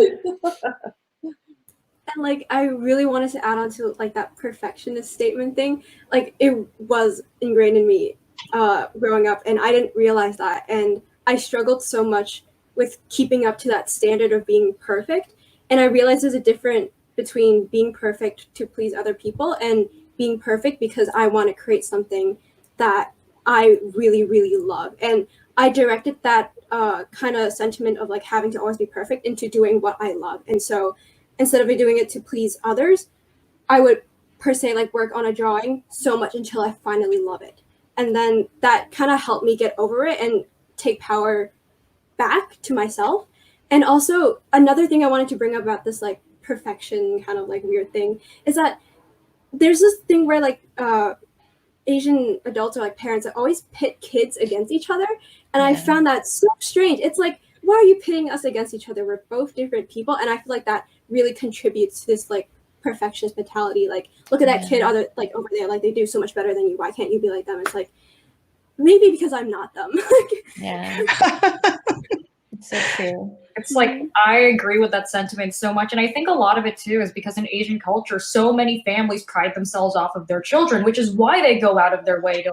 And like, I really wanted to add on to like that perfectionist statement thing. Like, it was ingrained in me growing up, and I didn't realize that. And I struggled so much with keeping up to that standard of being perfect. And I realized there's a difference between being perfect to please other people and being perfect because I want to create something that I really, really love. And I directed that kind of sentiment of like having to always be perfect into doing what I love. And so instead of doing it to please others, I would per se like work on a drawing so much until I finally love it. And then that kind of helped me get over it and take power back to myself. And also another thing I wanted to bring up about this like perfection kind of like weird thing is that there's this thing where like Asian adults or like parents that always pit kids against each other. And I found that so strange. It's like, why are you pitting us against each other? We're both different people. And I feel like that really contributes to this like perfectionist mentality. Like, look at that kid like over there, like they do so much better than you. Why can't you be like them? It's like, maybe because I'm not them. Yeah. It's so true. It's like, I agree with that sentiment so much. And I think a lot of it too is because in Asian culture, so many families pride themselves off of their children, which is why they go out of their way to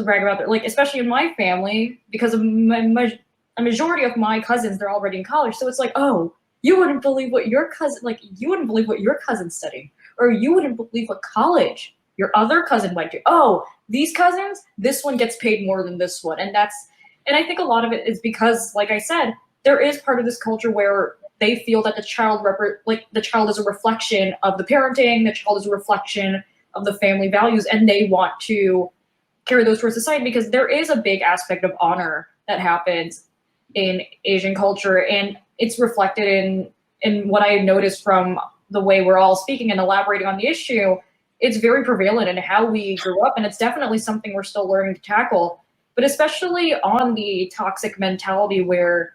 brag about their, like, especially in my family, because of a majority of my cousins, they're already in college. So it's like, oh, you wouldn't believe what your cousin's studying, or you wouldn't believe what college your other cousin went to. Oh, these cousins, this one gets paid more than this one. And I think a lot of it is because, like I said, there is part of this culture where they feel that the child is a reflection of the parenting, the child is a reflection of the family values, and they want to carry those towards society because there is a big aspect of honor that happens in Asian culture, and it's reflected in what I noticed from the way we're all speaking and elaborating on the issue. It's very prevalent in how we grew up, and it's definitely something we're still learning to tackle. But especially on the toxic mentality where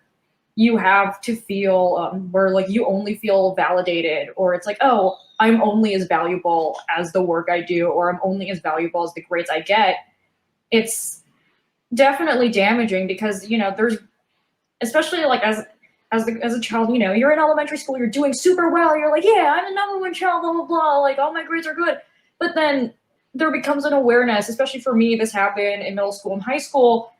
you have to feel, where like you only feel validated, or it's like, oh, I'm only as valuable as the work I do, or I'm only as valuable as the grades I get. It's definitely damaging because, you know, there's, especially like as a child, you know, you're in elementary school, you're doing super well, you're like, yeah, I'm the #1 child, blah, blah, blah, like all my grades are good. But then there becomes an awareness, especially for me, this happened in middle school and high school,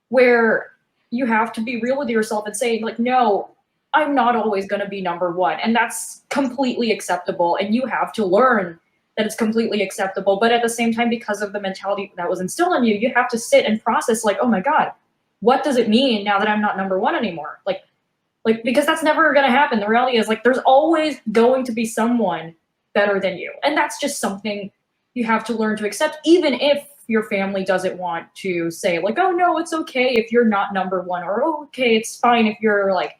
where you have to be real with yourself and say, like, no, I'm not always going to be #1. And that's completely acceptable. And you have to learn that it's completely acceptable. But at the same time, because of the mentality that was instilled in you, you have to sit and process, like, oh my God, what does it mean now that I'm not #1 anymore? Like, because that's never going to happen. The reality is, like, there's always going to be someone better than you. And that's just something you have to learn to accept, even if your family doesn't want to say like, oh no, it's okay if you're not number one, or oh, okay, it's fine if you're like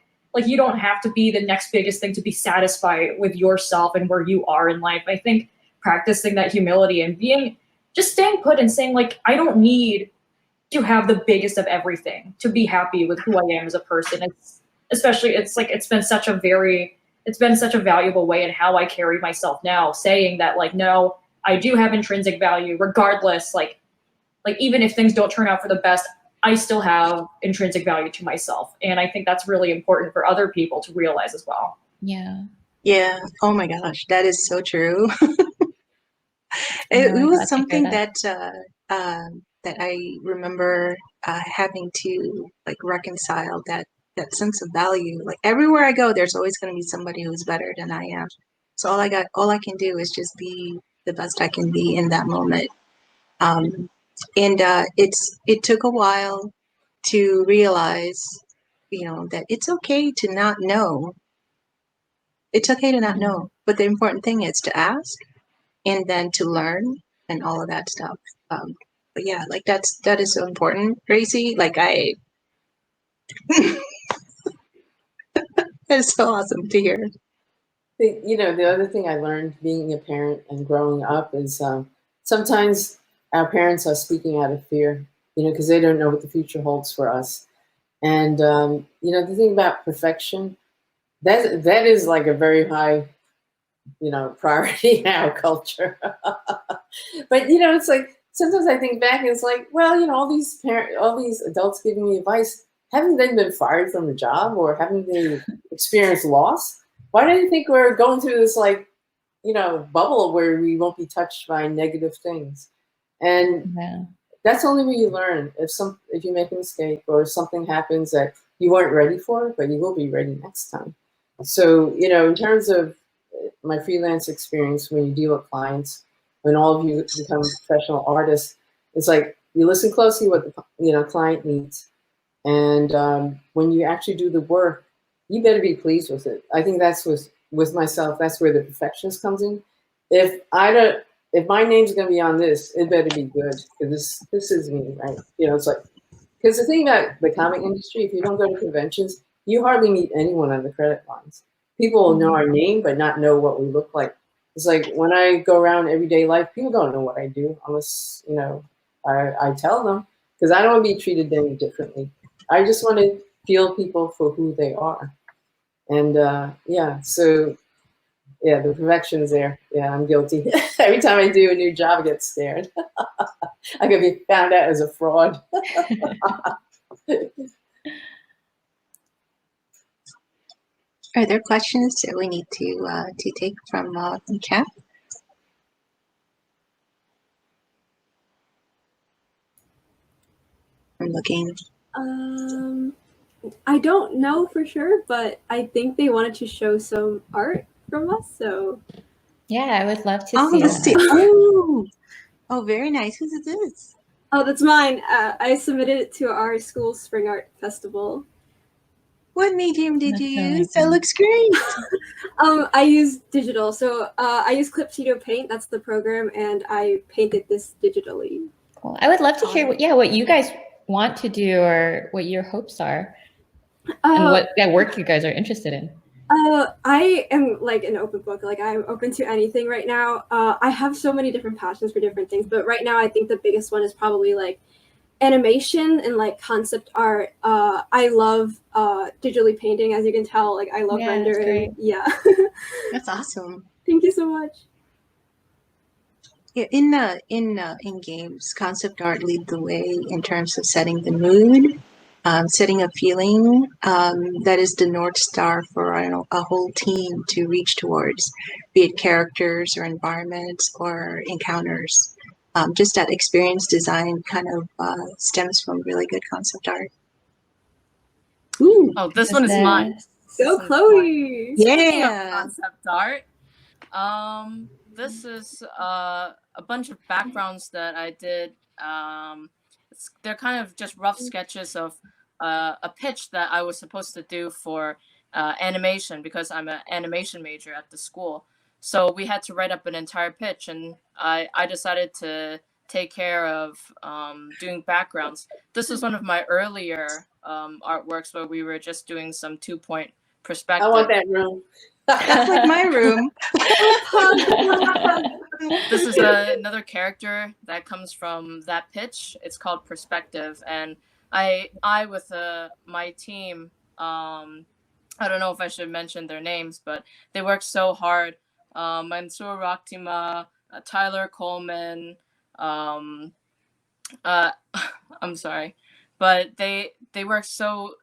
you don't have to be the next biggest thing to be satisfied with yourself and where you are in life. I think practicing that humility and just staying put and saying like, I don't need to have the biggest of everything to be happy with who I am as a person. It's been such a valuable way in how I carry myself now, saying that like, no, I do have intrinsic value regardless, like even if things don't turn out for the best, I still have intrinsic value to myself. And I think that's really important for other people to realize as well. Yeah. Yeah. Oh my gosh, that is so true. I'm It really was glad to hear something that. that I remember having to like reconcile that sense of value. Like everywhere I go, there's always going to be somebody who's better than I am. So all I can do is just be the best I can be in that moment. And it took a while to realize, that it's okay to not know. It's okay to not know, but the important thing is to ask and then to learn and all of that stuff. But yeah, like that is so important, Gracie. Like it's so awesome to hear. The other thing I learned being a parent and growing up is sometimes our parents are speaking out of fear, because they don't know what the future holds for us. And the thing about perfection, that is like a very high, priority in our culture. But it's like sometimes I think back and it's like, well, all these adults giving me advice, haven't they been fired from a job or haven't they experienced loss? Why do you think we're going through this bubble where we won't be touched by negative things? And Yeah. that's the only way you learn. If you make a mistake or something happens that you weren't ready for, but you will be ready next time. So, in terms of my freelance experience, when you deal with clients, when all of you become professional artists, it's like you listen closely what the client needs, and when you actually do the work, you better be pleased with it. I think that's with myself. That's where the perfectionist comes in. If my name's going to be on this, it better be good because this is me, right? It's like because the thing about the comic industry, if you don't go to conventions, you hardly meet anyone on the credit lines. People will know our name, but not know what we look like. It's like when I go around everyday life, people don't know what I do unless, I tell them because I don't want to be treated any differently. I just want to feel people for who they are. And so the perfection's there. Yeah, I'm guilty. Every time I do a new job, I get stared. I could be found out as a fraud. Are there questions that we need to take from chat? I'm looking. I don't know for sure, but I think they wanted to show some art from us. So yeah, I would love to see that. Oh, very nice. Whose is this? Oh, that's mine. I submitted it to our school spring art festival. What medium did you use? That looks great. I used digital. So I use Clipcheeto Paint. That's the program. And I painted this digitally. Cool. I would love to hear what you guys want to do or what your hopes are and what work you guys are interested in. I am like an open book. Like I'm open to anything right now. I have so many different passions for different things, but right now I think the biggest one is probably like animation and like concept art. I love digitally painting, as you can tell. Like I love rendering. Yeah. That's awesome. Thank you so much. Yeah, in games, concept art leads the way in terms of setting the mood, setting a feeling that is the North Star for a whole team to reach towards, be it characters or environments or encounters. Just that experience design kind of stems from really good concept art. Ooh. Oh, this one is mine. Go, Chloe. Speaking of concept art, this is a bunch of backgrounds that I did. They're kind of just rough sketches of a pitch that I was supposed to do for animation because I'm an animation major at the school. So we had to write up an entire pitch, and I decided to take care of doing backgrounds. This was one of my earlier artworks where we were just doing some 2-point perspective. I want that room. That's like my room. This is another character that comes from that pitch. It's called Perspective, and I with my team, I don't know if I should mention their names, but they worked so hard. Mansoor Rakhtima, Tyler Coleman, I'm sorry, but they worked so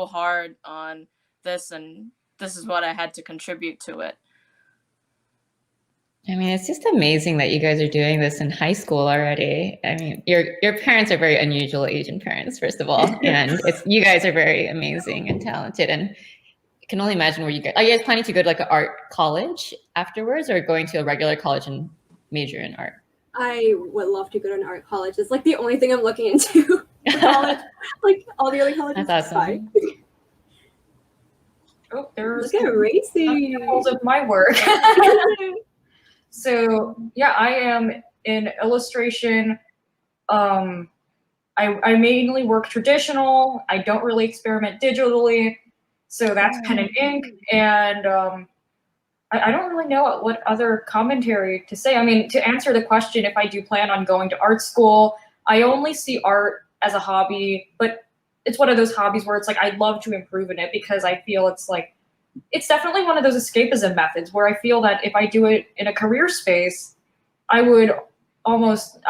hard on this, and this is what I had to contribute to it. I mean, it's just amazing that you guys are doing this in high school already. I mean, your parents are very unusual Asian parents, first of all, and you guys are very amazing and talented. And I can only imagine where you guys are. You guys planning to go to like an art college afterwards, or going to a regular college and major in art? I would love to go to an art college. It's like the only thing I'm looking into for college. Like all the other colleges. That's awesome. Oh, there's Look at racing. examples of my work. So yeah, I am in illustration. I mainly work traditional. I don't really experiment digitally. So that's pen and ink. And I don't really know what other commentary to say. I mean, to answer the question, if I do plan on going to art school, I only see art as a hobby, but it's one of those hobbies where it's like, I'd love to improve in it because I feel it's like, it's definitely one of those escapism methods where I feel that if I do it in a career space, I would almost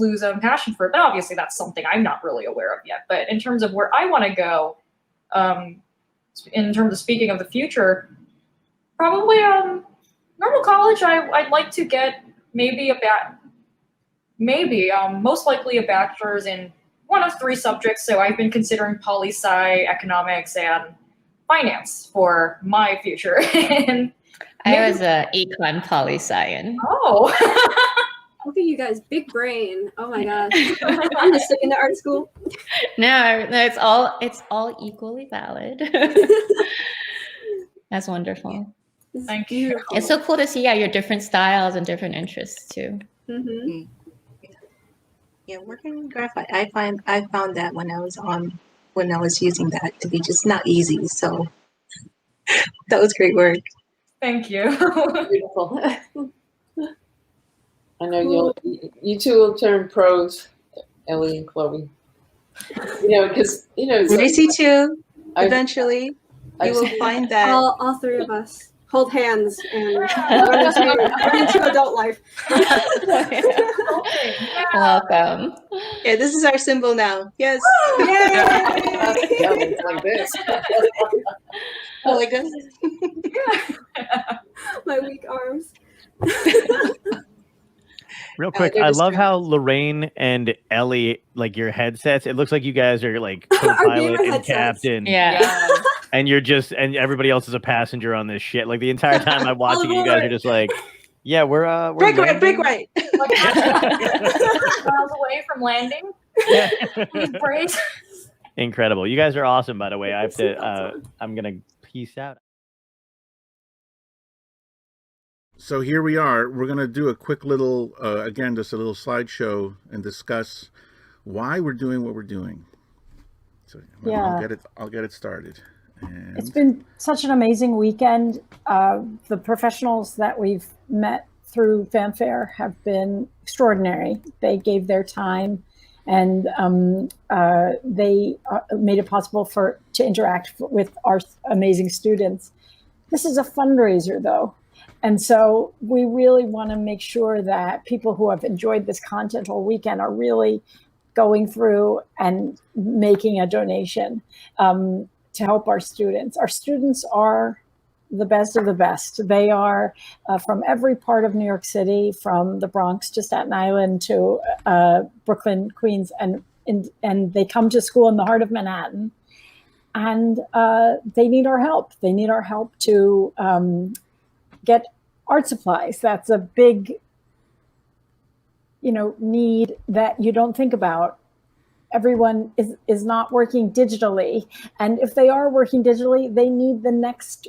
lose passion for it. But obviously that's something I'm not really aware of yet. But in terms of where I want to go, in terms of speaking of the future, probably normal college. I'd like to get most likely a bachelor's in one of 3 subjects. So I've been considering poli-sci, economics, and finance for my future. And I was a econ poli-sci. Oh. Look at you guys, big brain. Oh my gosh. I'm just sticking to art school. No, it's all equally valid. That's wonderful. Thank you. It's so cool to see your different styles and different interests too. Mm-hmm. Yeah, working with graphite, I found that when I was using that to be just not easy. So that was great work. Thank you. Beautiful. I know you two will turn pros, Ellie and Chloe. Because Gracie too. Eventually, you will find that All 3 of us hold hands and run into adult life. Welcome. Yeah, this is our symbol now. Yes. Yay! Like this. Oh my goodness. My weak arms. Real quick, I love how Lorraine and Ellie, like your headsets, it looks like you guys are like co-pilot and headsets. captain. Yeah. And and everybody else is a passenger on this shit. Like the entire time I'm watching it, you guys are just like, yeah, we're Break right. Miles away from landing. Brace. Incredible. You guys are awesome, by the way. I have to, I'm going to peace out. So here we are. We're going to do a quick little, again, just a little slideshow and discuss why we're doing what we're doing. So I'll get it started. And it's been such an amazing weekend. The professionals that we've met through Fanfare have been extraordinary. They gave their time, and they made it possible to interact with our amazing students. This is a fundraiser, though. And so we really want to make sure that people who have enjoyed this content all weekend are really going through and making a donation to help our students. Our students are the best of the best. They are from every part of New York City, from the Bronx to Staten Island to Brooklyn, Queens, and they come to school in the heart of Manhattan. And they need our help. They need our help to get art supplies. That's a big, need that you don't think about. Everyone is not working digitally. And if they are working digitally, they need the next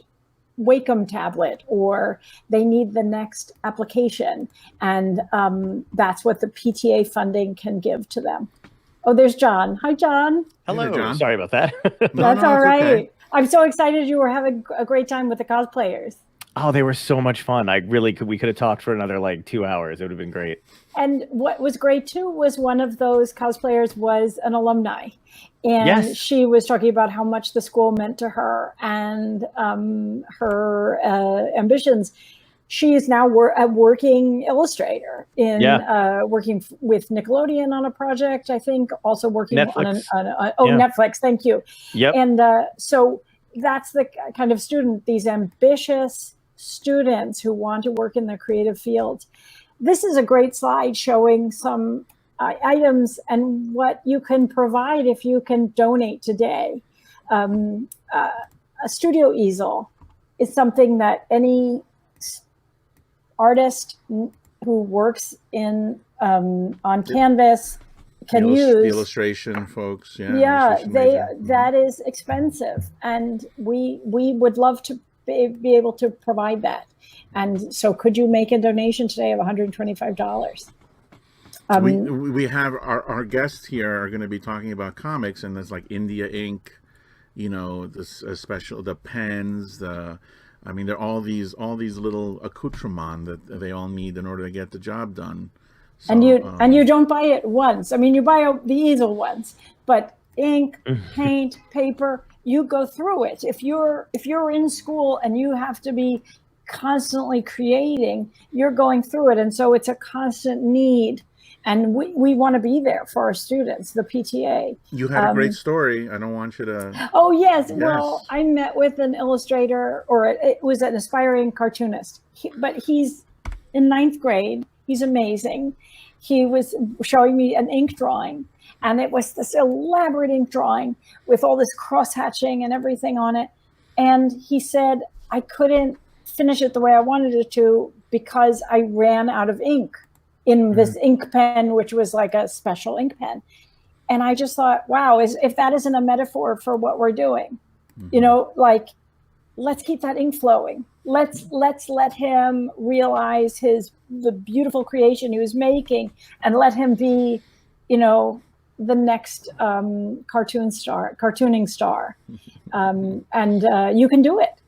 Wacom tablet, or they need the next application. And that's what the PTA funding can give to them. Oh, there's John. Hi, John. Hello. Hey, John. Sorry about that. That's all right. Okay. I'm so excited you were having a great time with the cosplayers. Oh, they were so much fun. We could have talked for another like 2 hours. It would have been great. And what was great too was one of those cosplayers was an alumni, and Yes. she was talking about how much the school meant to her and her ambitions. She is now a working illustrator in working with Nickelodeon on a project, I think, also working Netflix. Netflix. Thank you. Yep. And so that's the kind of student, these ambitious students who want to work in the creative field. This is a great slide showing some items and what you can provide if you can donate today. A studio easel is something that any artist who works on canvas can use. The illustration folks, that is expensive, and we would love to be able to provide that. And so could you make a donation today of $125? We have our guests here are going to be talking about comics, and there's like India ink, this special, the pens, there are all these little accoutrements that they all need in order to get the job done. So, and you don't buy it once. I mean, you buy the easel once, but ink, paint, paper, you go through it. If you're in school and you have to be constantly creating, you're going through it. And so it's a constant need. And we want to be there for our students, the PTA. You had a great story. I don't want you to... Oh, yes. Well, I met with an illustrator, or it was an aspiring cartoonist. But he's in 9th grade. He's amazing. He was showing me an ink drawing. And it was this elaborate ink drawing with all this cross-hatching and everything on it. And he said, I couldn't finish it the way I wanted it to because I ran out of ink in this ink pen, which was like a special ink pen. And I just thought, wow, if that isn't a metaphor for what we're doing, let's keep that ink flowing. Let's let him realize the beautiful creation he was making, and let him be, the next cartooning star. And you can do it.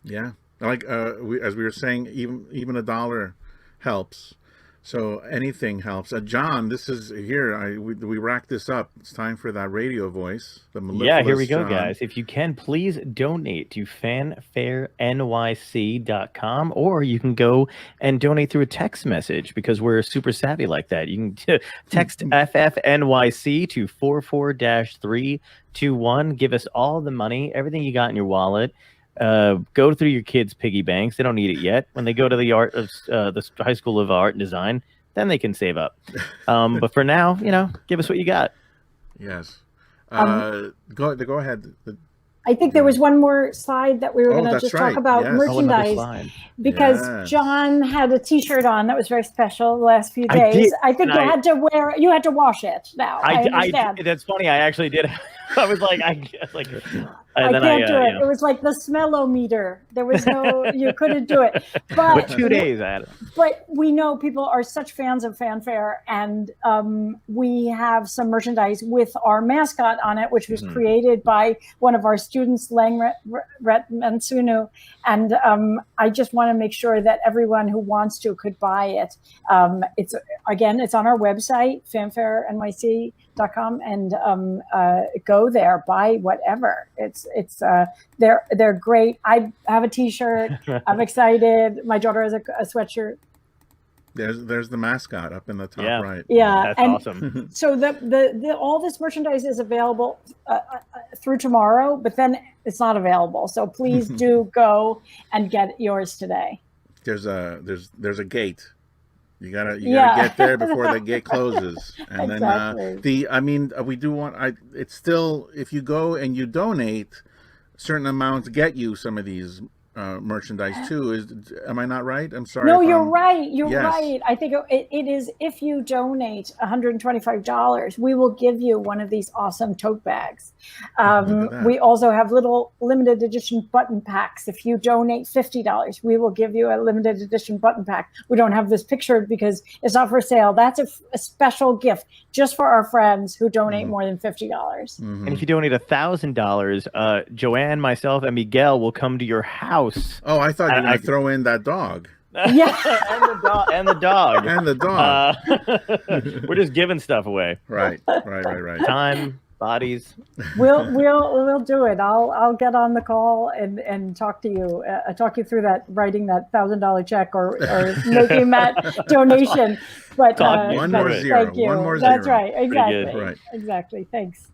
Yeah. Like as we were saying, even $1 helps. So anything helps. John, this is here. We rack this up. It's time for that radio voice. Yeah, here we go, guys. If you can, please donate to fanfarenyc.com, or you can go and donate through a text message because we're super savvy like that. You can text FFNYC to 44-321. Give us all the money, everything you got in your wallet. Go through your kids' piggy banks. They don't need it yet. When they go to the the High School of Art and Design, then they can save up. But for now, give us what you got. Yes. Go ahead. I think there was one more slide that we were going to just talk about merchandise, because John had a T-shirt on that was very special the last few days. I think you had to wash it now. I understand. That's funny. I actually did. I was like, I can't do it. It was like the smellometer. There was no, you couldn't do it. But 2 days I had it. But we know people are such fans of Fanfare, and we have some merchandise with our mascot on it, which was created by one of our students, Lang Mansunu. And I just want to make sure that everyone who wants to could buy it. It's on our website, fanfarenyc.com, and go there, buy whatever. They're great. I have a T-shirt. I'm excited. My daughter has a sweatshirt. There's the mascot up in the top right. Yeah, that's awesome. So the all this merchandise is available through tomorrow, but then it's not available. So please do go and get yours today. There's a gate. You gotta get there before the gate closes. And exactly. then we do want. It's still, if you go and you donate, certain amounts get you some of these merchandise too. Am I not right? I'm sorry. No, you're right. You're Yes. right. I think it is, if you donate $125, we will give you one of these awesome tote bags. We also have little limited edition button packs. If you donate $50, we will give you a limited edition button pack. We don't have this pictured because it's not for sale. That's a special gift just for our friends who donate more than $50. And if you donate $1,000, Joanne, myself, and Miguel will come to your house. Oh, I thought you were going to throw in that dog. Yeah, and the dog. And the dog. We're just giving stuff away. Right. Time, bodies. We'll do it. I'll get on the call and talk to you. Talk you through that, writing that $1,000 check or making that donation. But one more zero. thank you. One more That's zero. right. Exactly. Right. Exactly. Thanks.